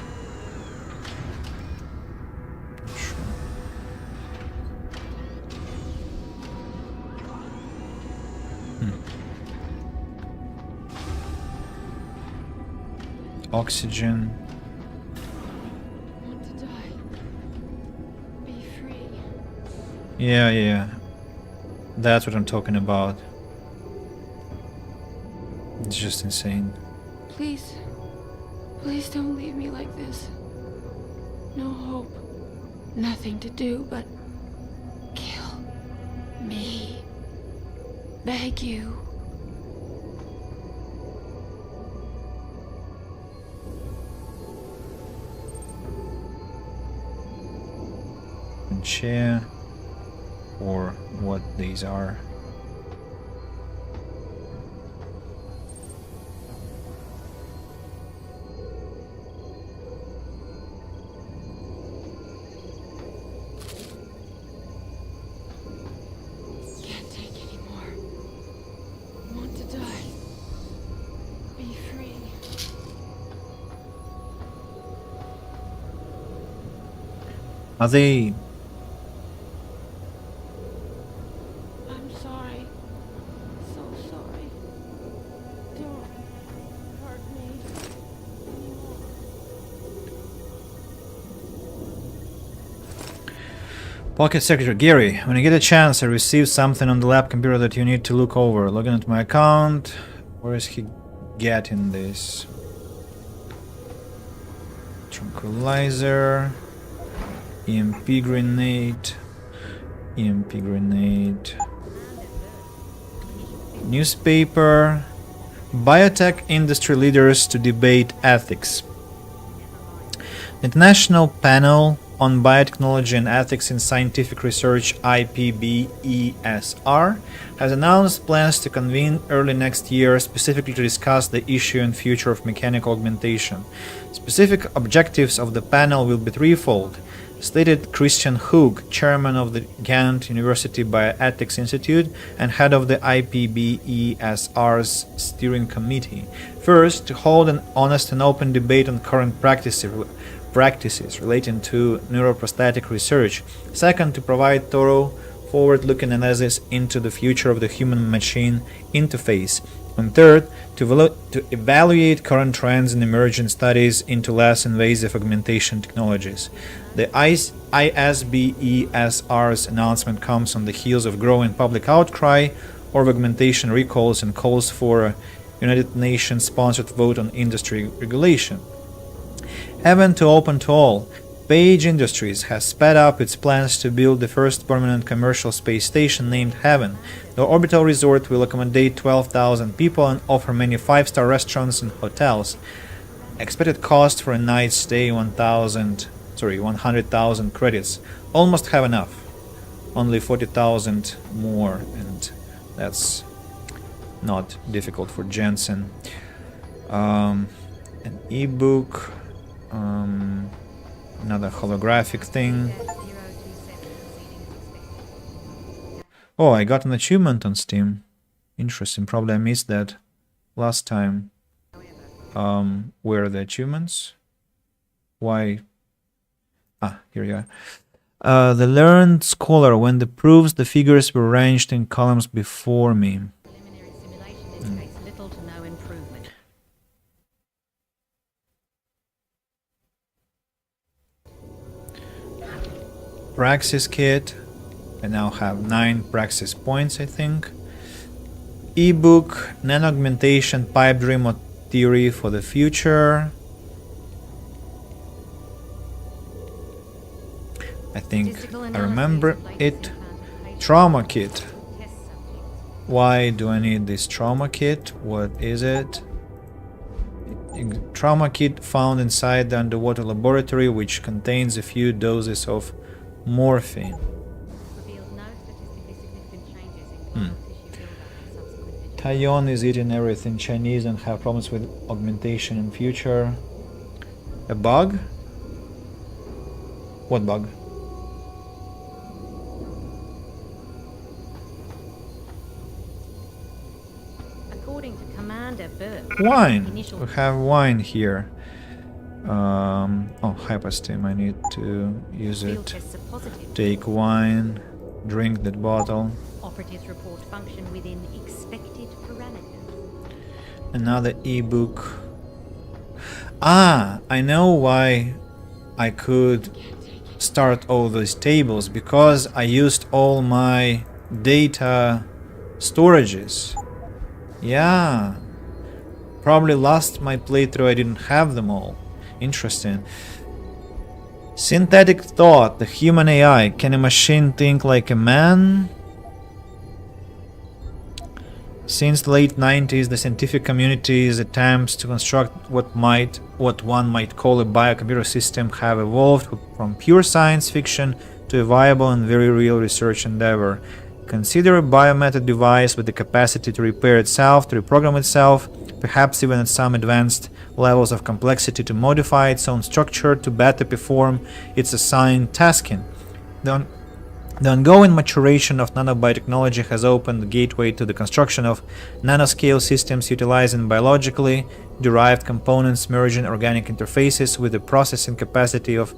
Oxygen. I want to die. Be free. Yeah. That's what I'm talking about. It's just insane. Please. Please don't leave me like this. No hope. Nothing to do but kill me. Beg you. Chair, or what these are. Can't take anymore. Want to die. Be free. Are they... I'm sorry. So sorry. Don't hurt me anymore. Pocket Secretary Gary, when you get a chance, I received something on the lab computer that you need to look over. Log in at my account. Where is he getting this? Tranquilizer. EMP grenade. EMP grenade. Newspaper. Biotech industry leaders to debate ethics. The International Panel on Biotechnology and Ethics in Scientific Research, IPBESR, has announced plans to convene early next year specifically to discuss the issue and future of mechanical augmentation. Specific objectives of the panel will be threefold, stated Christian Hoog, chairman of the Ghent University Bioethics Institute and head of the IPBESR's steering committee. First, to hold an honest and open debate on current practices relating to neuroprosthetic research. Second, to provide thorough, forward-looking analysis into the future of the human-machine interface. And third, to evaluate current trends and emerging studies into less invasive augmentation technologies. The ISBESR's announcement comes on the heels of growing public outcry over augmentation recalls and calls for a United Nations-sponsored vote on industry regulation. Heaven to open to all, Page Industries has sped up its plans to build the first permanent commercial space station named Heaven. The orbital resort will accommodate 12,000 people and offer many 5-star restaurants and hotels. Expected cost for a night's stay 100,000 credits. Almost have enough. Only 40,000 more, and that's not difficult for Jensen. An ebook. Another holographic thing. Oh, I got an achievement on Steam. Interesting. Probably I missed that last time. Where are the achievements? Why? Ah, here you are. The learned scholar. When the proofs, the figures were arranged in columns before me. Preliminary simulation indicates little to no improvement. Praxis kit. I now have 9 praxis points, I think. Ebook, nano-augmentation, pipe dream or theory for the future. I think I remember it. Trauma kit. Why do I need this trauma kit? What is it? Trauma kit found inside the underwater laboratory, which contains a few doses of morphine. Taiyon is eating everything Chinese and have problems with augmentation in future. A bug? What bug? According to Commander Burke, Wine. We have wine here. Oh, hypersteam. I need to use it. Take wine. Drink that bottle. Operatives report function within expected parameters. Another ebook. Ah, I know why I could start all those tables, because I used all my data storages. Yeah. Probably last my playthrough I didn't have them all. Interesting. Synthetic thought, the human AI. Can a machine think like a man? Since the late 90s, the scientific community's attempts to construct what one might call a biocomputer system have evolved from pure science fiction to a viable and very real research endeavor. Consider a biomethod device with the capacity to repair itself, to reprogram itself, perhaps even at some advanced levels of complexity to modify its own structure to better perform its assigned tasking. The ongoing maturation of nanobiotechnology has opened the gateway to the construction of nanoscale systems utilizing biologically derived components merging organic interfaces with the processing capacity of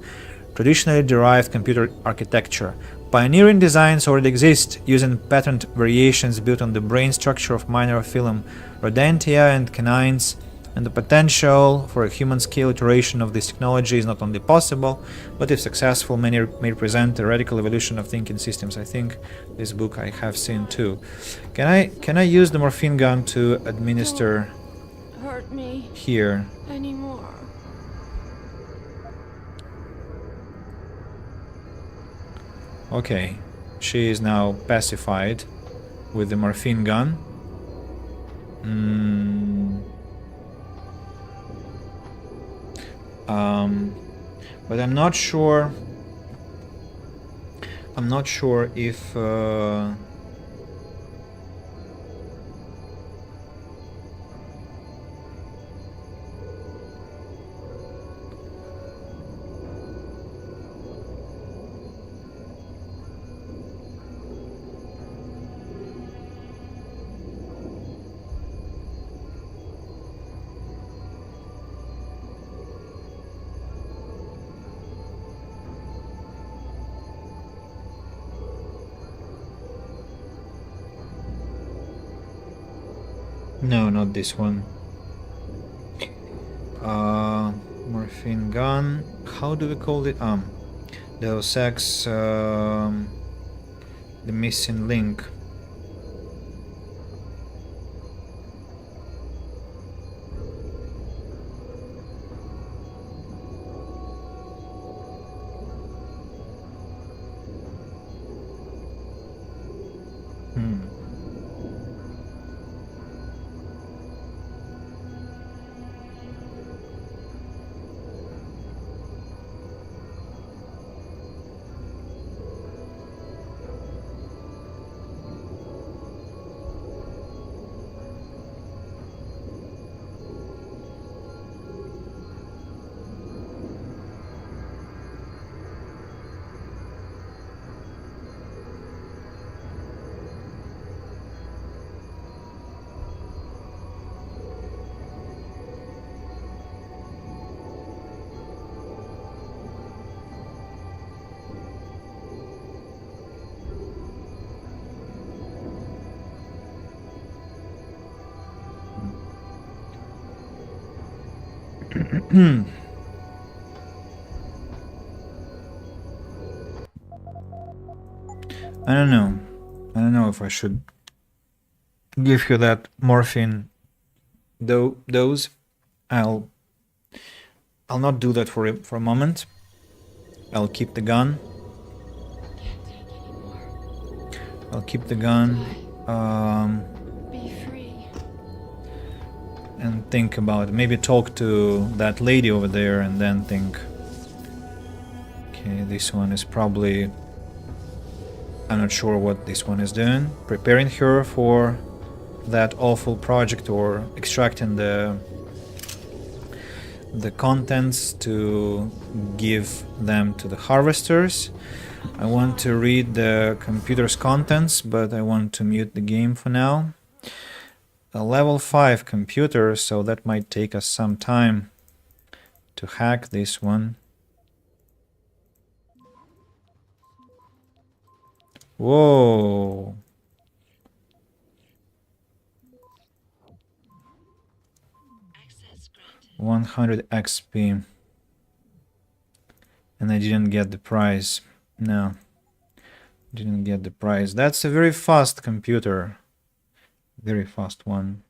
traditionally derived computer architecture. Pioneering designs already exist, using patterned variations built on the brain structure of minor phylum Rodentia and canines, and the potential for a human-scale iteration of this technology is not only possible, but if successful, may represent a radical evolution of thinking systems. I think this book I have seen too. Can I use the morphine gun to administer Hurt me here? anymore. Okay, she is now pacified with the morphine gun. But I'm not sure. I'm not sure if no, not this one. Morphine gun. How do we call it? Deus Ex. The missing link. I don't know. I don't know if I should give you that morphine dose. I'll not do that for a moment. I'll keep the gun. I'll keep the gun. Be free. And think about it. Maybe talk to that lady over there and then think, okay, this one is probably, I'm not sure what this one is doing, preparing her for that awful project or extracting the contents to give them to the harvesters. I want to read the computer's contents, but I want to mute the game for now. A level 5 computer, so that might take us some time to hack this one. Whoa. Access granted. 100 XP. And I didn't get the prize. No. Didn't get the prize. That's a very fast computer. Very fast one.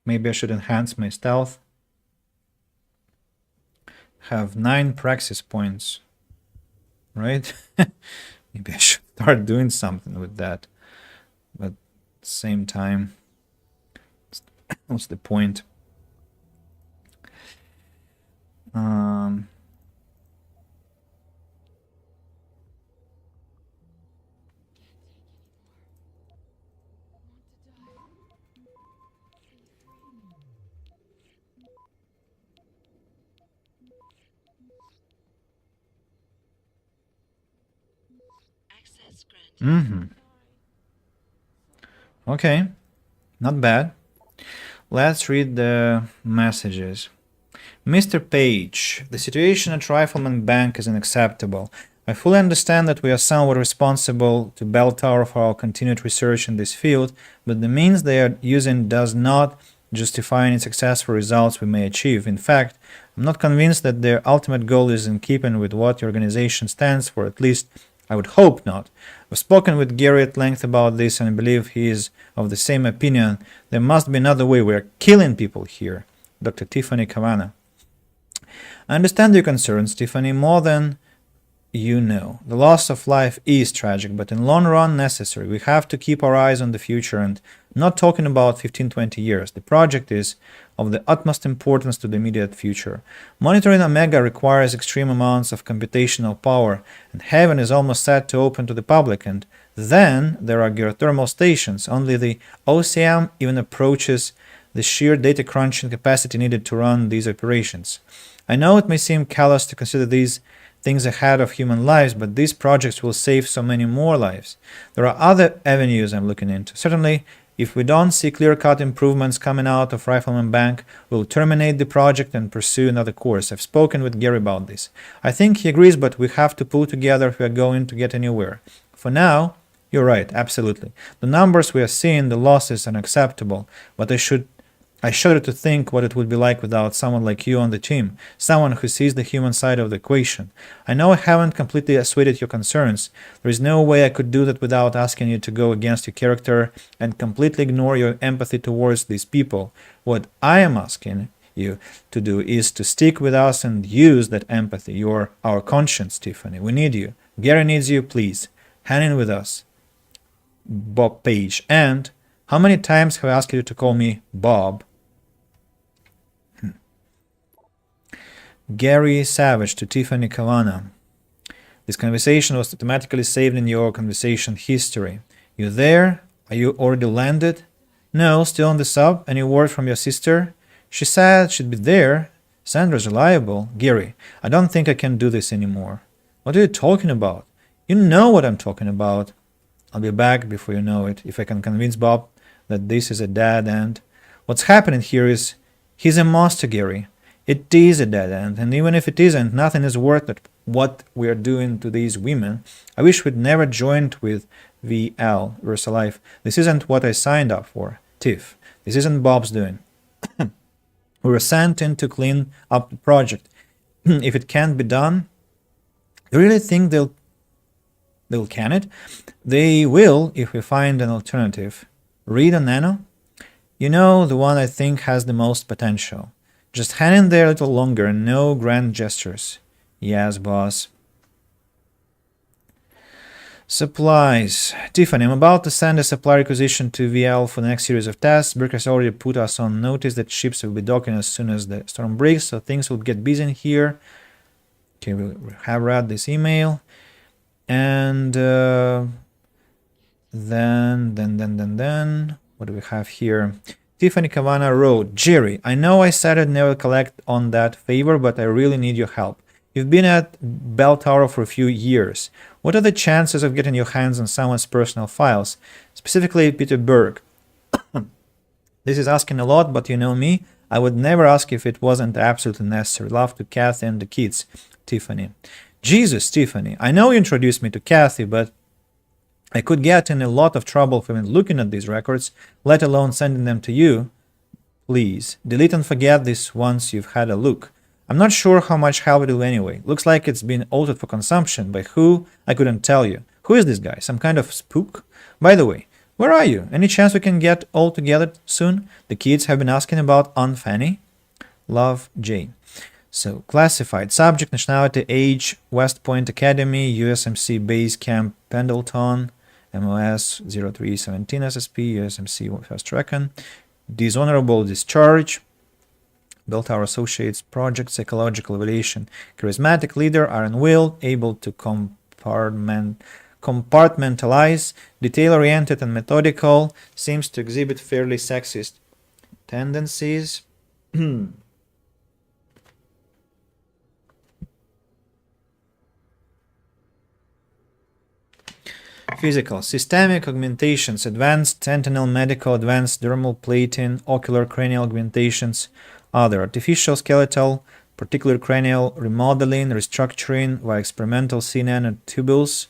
Maybe I should enhance my stealth. Have 9 praxis points. Right? Maybe I should start doing something with that. But at the same time, what's the point? Access granted. Okay, not bad. Let's read the messages. Mr. Page, the situation at Rifleman Bank is unacceptable. I fully understand that we are somewhat responsible to Bell Tower for our continued research in this field, but the means they are using does not justify any successful results we may achieve. In fact, I'm not convinced that their ultimate goal is in keeping with what your organization stands for, at least I would hope not. I've spoken with Gary at length about this and I believe he is of the same opinion. There must be another way. We are killing people here. Dr. Tiffany Kavanagh. I understand your concerns, Tiffany, more than you know. The loss of life is tragic, but in long run necessary. We have to keep our eyes on the future and not talking about 15-20 years. The project is of the utmost importance to the immediate future. Monitoring Omega requires extreme amounts of computational power, and Heaven is almost set to open to the public, and then there are geothermal stations. Only the OCM even approaches the sheer data crunching capacity needed to run these operations. I know it may seem callous to consider these things ahead of human lives, but these projects will save so many more lives. There are other avenues I'm looking into. Certainly, if we don't see clear-cut improvements coming out of Rifleman Bank, we'll terminate the project and pursue another course. I've spoken with Gary about this. I think he agrees, but we have to pull together if we are going to get anywhere. For now, you're right, absolutely. The numbers we are seeing, the losses are unacceptable, but I shudder to think what it would be like without someone like you on the team, someone who sees the human side of the equation. I know I haven't completely assuaded your concerns. There is no way I could do that without asking you to go against your character and completely ignore your empathy towards these people. What I am asking you to do is to stick with us and use that empathy. You're our conscience, Tiffany. We need you. Gary needs you, please. Hang in with us. Bob Page. And how many times have I asked you to call me Bob? Gary Savage to Tiffany Kavanagh. This conversation was automatically saved in your conversation history. You there? Are you already landed? No, still on the sub. Any word from your sister? She said she'd be there. Sandra's reliable. Gary, I don't think I can do this anymore. What are you talking about? You know what I'm talking about. I'll be back before you know it, if I can convince Bob that this is a dead end. What's happening here is he's a monster, Gary. It is a dead end, and even if it isn't, nothing is worth it. What we are doing to these women. I wish we'd never joined with VL, VersaLife. This isn't what I signed up for. Tiff, this isn't Bob's doing. We were sent in to clean up the project. If it can't be done, do you really think they'll can it? They will if we find an alternative. Read on Nano? You know, the one I think has the most potential. Just hang in there a little longer and no grand gestures. Yes, boss. Supplies. Tiffany, I'm about to send a supply requisition to VL for the next series of tests. Burke has already put us on notice that ships will be docking as soon as the storm breaks, so things will get busy in here. Okay, we have read this email. And then, what do we have here? Tiffany Kavanagh wrote, Jerry, I know I said I'd never collect on that favor, but I really need your help. You've been at Bell Tower for a few years. What are the chances of getting your hands on someone's personal files, specifically Peter Berg? This is asking a lot, but you know me. I would never ask if it wasn't absolutely necessary. Love to Kathy and the kids. Tiffany. Jesus, Tiffany. I know you introduced me to Kathy, but I could get in a lot of trouble for even looking at these records, let alone sending them to you. Please, delete and forget this once you've had a look. I'm not sure how much help it'll anyway. Looks like it's been altered for consumption. By who? I couldn't tell you. Who is this guy? Some kind of spook? By the way, where are you? Any chance we can get all together soon? The kids have been asking about Aunt Fanny. Love, Jane. So, classified. Subject, nationality, age, West Point Academy, USMC Base Camp Pendleton, MOS 0317 SSP, USMC Fast Recon. Dishonorable discharge. Bell Tower Associates Project, Psychological Evaluation. Charismatic leader, iron-willed, able to compartmentalize, detail-oriented and methodical, seems to exhibit fairly sexist tendencies. Physical, systemic augmentations, advanced sentinel medical, advanced dermal plating, ocular cranial augmentations, other artificial skeletal, particular cranial remodeling, restructuring via experimental CNN tubules,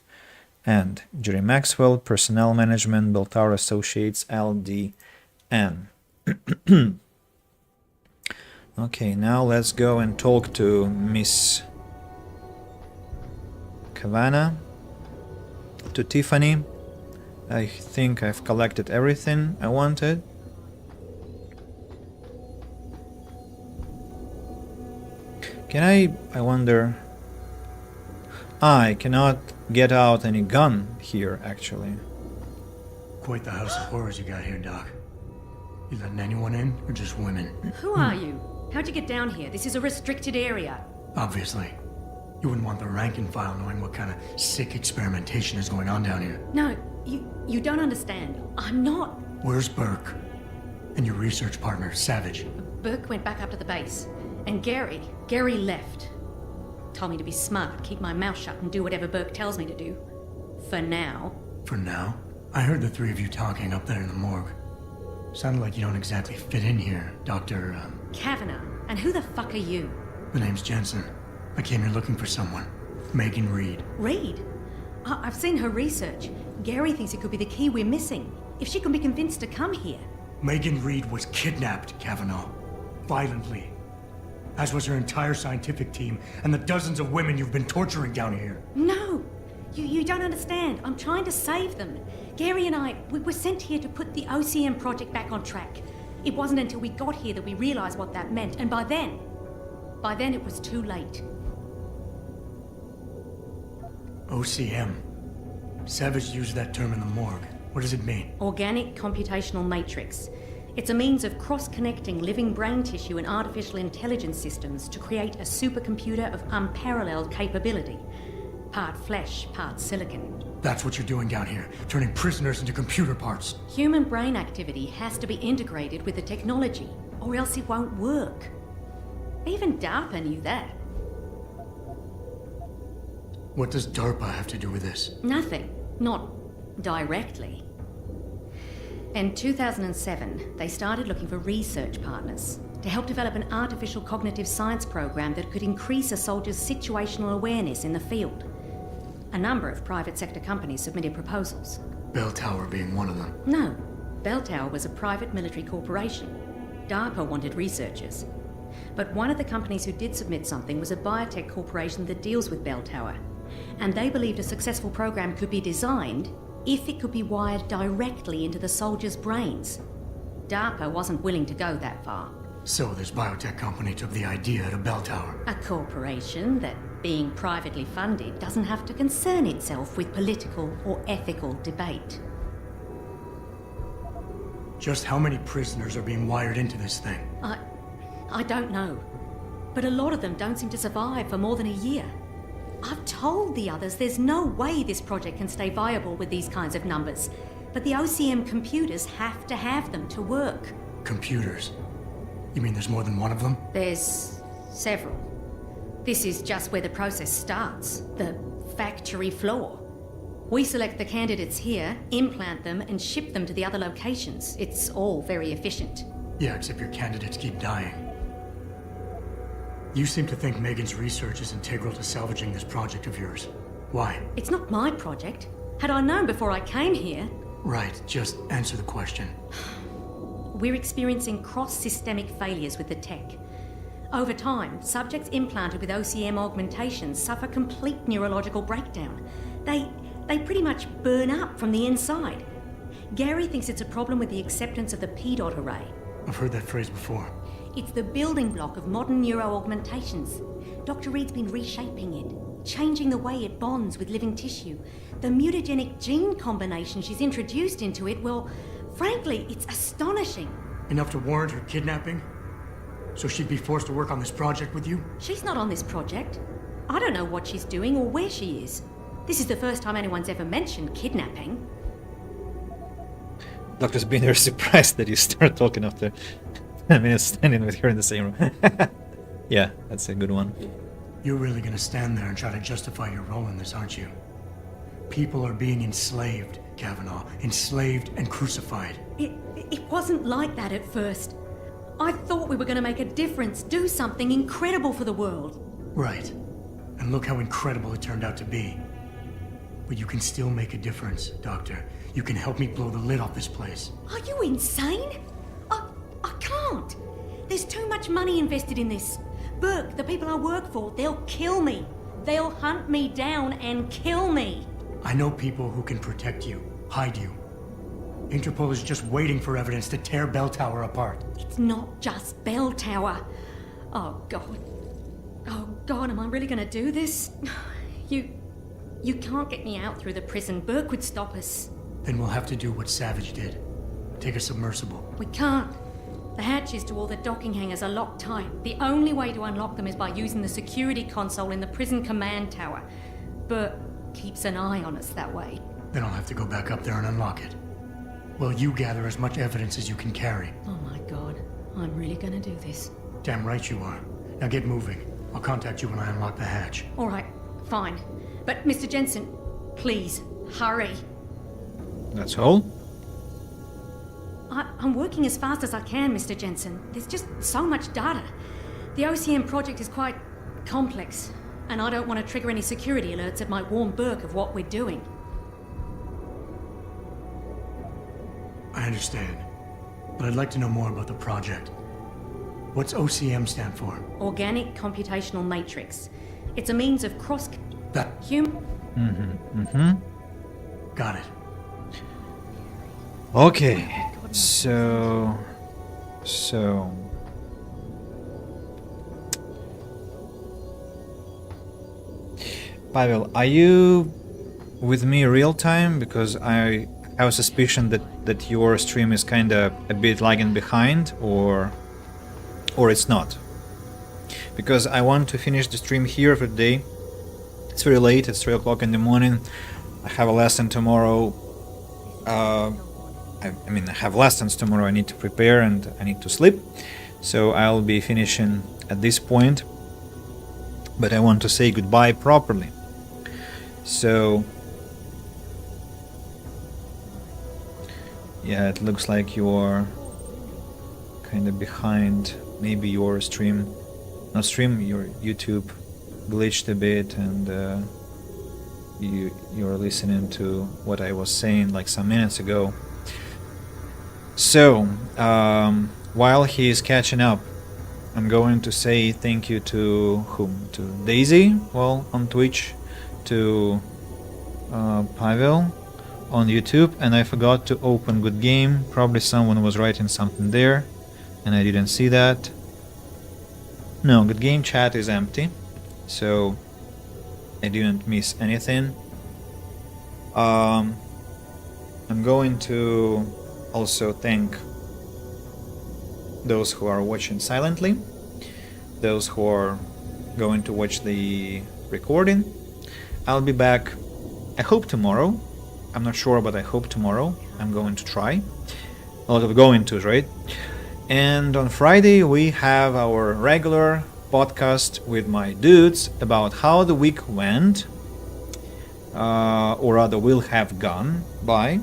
and Jerry Maxwell, personnel management, Bell Tower Associates, LDN. Okay, now let's go and talk to Miss Kavanagh. To Tiffany. I think I've collected everything I wanted. Can I wonder... I cannot get out any gun here, actually. Quite the house of horrors you got here, Doc. You letting anyone in, or just women? Who are you? How'd you get down here? This is a restricted area. Obviously. You wouldn't want the rank and file knowing what kind of sick experimentation is going on down here. No, you don't understand. I'm not... Where's Burke? And your research partner, Savage? Burke went back up to the base. And Gary left. Told me to be smart, keep my mouth shut, and do whatever Burke tells me to do. For now. For now? I heard the three of you talking up there in the morgue. Sounded like you don't exactly fit in here, Dr. Kavanagh. And who the fuck are you? The name's Jensen. I came here looking for someone. Megan Reed. Reed? I've seen her research. Gary thinks it could be the key we're missing. If she can be convinced to come here. Megan Reed was kidnapped, Kavanagh. Violently. As was her entire scientific team and the dozens of women you've been torturing down here. No! You don't understand. I'm trying to save them. Gary and I, we were sent here to put the OCM project back on track. It wasn't until we got here that we realized what that meant, and by then it was too late. OCM. Savage used that term in the morgue. What does it mean? Organic Computational Matrix. It's a means of cross-connecting living brain tissue and artificial intelligence systems to create a supercomputer of unparalleled capability. Part flesh, part silicon. That's what you're doing down here, turning prisoners into computer parts. Human brain activity has to be integrated with the technology, or else it won't work. Even DARPA knew that. What does DARPA have to do with this? Nothing. Not directly. In 2007, they started looking for research partners to help develop an artificial cognitive science program that could increase a soldier's situational awareness in the field. A number of private sector companies submitted proposals. Bell Tower being one of them. No. Bell Tower was a private military corporation. DARPA wanted researchers. But one of the companies who did submit something was a biotech corporation that deals with bell tower. And they believed a successful program could be designed if it could be wired directly into the soldiers' brains. DARPA wasn't willing to go that far. So this biotech company took the idea to bell tower. A corporation that, being privately funded, doesn't have to concern itself with political or ethical debate. Just how many prisoners are being wired into this thing? I don't know. But a lot of them don't seem to survive for more than a year. I've told the others there's no way this project can stay viable with these kinds of numbers. But the OCM computers have to have them to work. Computers? You mean there's more than one of them? There's several. This is just where the process starts, the factory floor. We select the candidates here, implant them, and ship them to the other locations. It's all very efficient. Yeah, except your candidates keep dying. You seem to think Megan's research is integral to salvaging this project of yours. Why? It's not my project. Had I known before I came here... Right, just answer the question. We're experiencing cross-systemic failures with the tech. Over time, subjects implanted with OCM augmentations suffer complete neurological breakdown. They pretty much burn up from the inside. Gary thinks it's a problem with the acceptance of the P-dot array. I've heard that phrase before. It's the building block of modern neuro-augmentations. Dr. Reed's been reshaping it, changing the way it bonds with living tissue. The mutagenic gene combination she's introduced into it, well, frankly, it's astonishing. Enough to warrant her kidnapping? So she'd be forced to work on this project with you? She's not on this project. I don't know what she's doing or where she is. This is the first time anyone's ever mentioned kidnapping. Doctor's been very surprised that you start talking after 10 minutes standing with her in the same room. Yeah, that's a good one. You're really gonna stand there and try to justify your role in this, aren't you? People are being enslaved, Kavanaugh. Enslaved and crucified. It wasn't like that at first. I thought we were going to make a difference, do something incredible for the world. Right. And look how incredible it turned out to be. But you can still make a difference, Doctor. You can help me blow the lid off this place. Are you insane? I can't. There's too much money invested in this. Burke, the people I work for, they'll kill me. They'll hunt me down and kill me. I know people who can protect you, hide you. Interpol is just waiting for evidence to tear Bell Tower apart. It's not just Bell Tower. Oh, God. Oh, God, am I really going to do this? You can't get me out through the prison. Burke would stop us. Then we'll have to do what Savage did. Take a submersible. We can't. The hatches to all the docking hangars are locked tight. The only way to unlock them is by using the security console in the prison command tower. Burke keeps an eye on us that way. Then I'll have to go back up there and unlock it. Well, you gather as much evidence as you can carry. Oh my God, I'm really gonna do this. Damn right you are. Now get moving. I'll contact you when I unlock the hatch. All right, fine. But Mr. Jensen, please, hurry. That's all? I'm working as fast as I can, Mr. Jensen. There's just so much data. The OCM project is quite complex, and I don't want to trigger any security alerts that might warn Burke of what we're doing. I understand, but I'd like to know more about the project. What's OCM stand for? Organic Computational Matrix. It's a means of That... Got it. Okay, so... Pavel, are you with me real time? Because I have a suspicion that your stream is kinda a bit lagging behind, or it's not. Because I want to finish the stream here for the day. It's very late, it's 3 o'clock in the morning. I have a lesson tomorrow. I have lessons tomorrow. I need to prepare and I need to sleep. So I'll be finishing at this point. But I want to say goodbye properly. So... yeah, it looks like you're kind of behind. Maybe your stream... not stream, your YouTube glitched a bit and you're listening to what I was saying like some minutes ago. So, while he is catching up, I'm going to say thank you to whom? To Daisy, well, on Twitch, to Pavel on YouTube, and I forgot to open Good Game. Probably someone was writing something there, and I didn't see that. No, Good Game chat is empty, so I didn't miss anything. I'm going to also thank those who are watching silently, those who are going to watch the recording. I'll be back, I hope tomorrow. I'm not sure, but I hope tomorrow. I'm going to try. A lot of going to, right? And on Friday we have our regular podcast with my dudes about how the week went, or rather will have gone by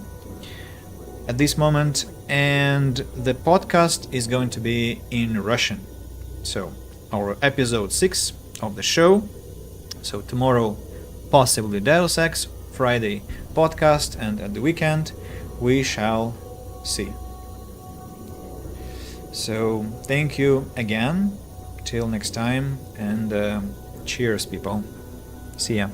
at this moment, and the podcast is going to be in Russian. So our episode 6 of the show. So tomorrow possibly Deus Ex, Friday podcast, and at the weekend we shall see. So thank you again, till next time, and cheers people, see ya.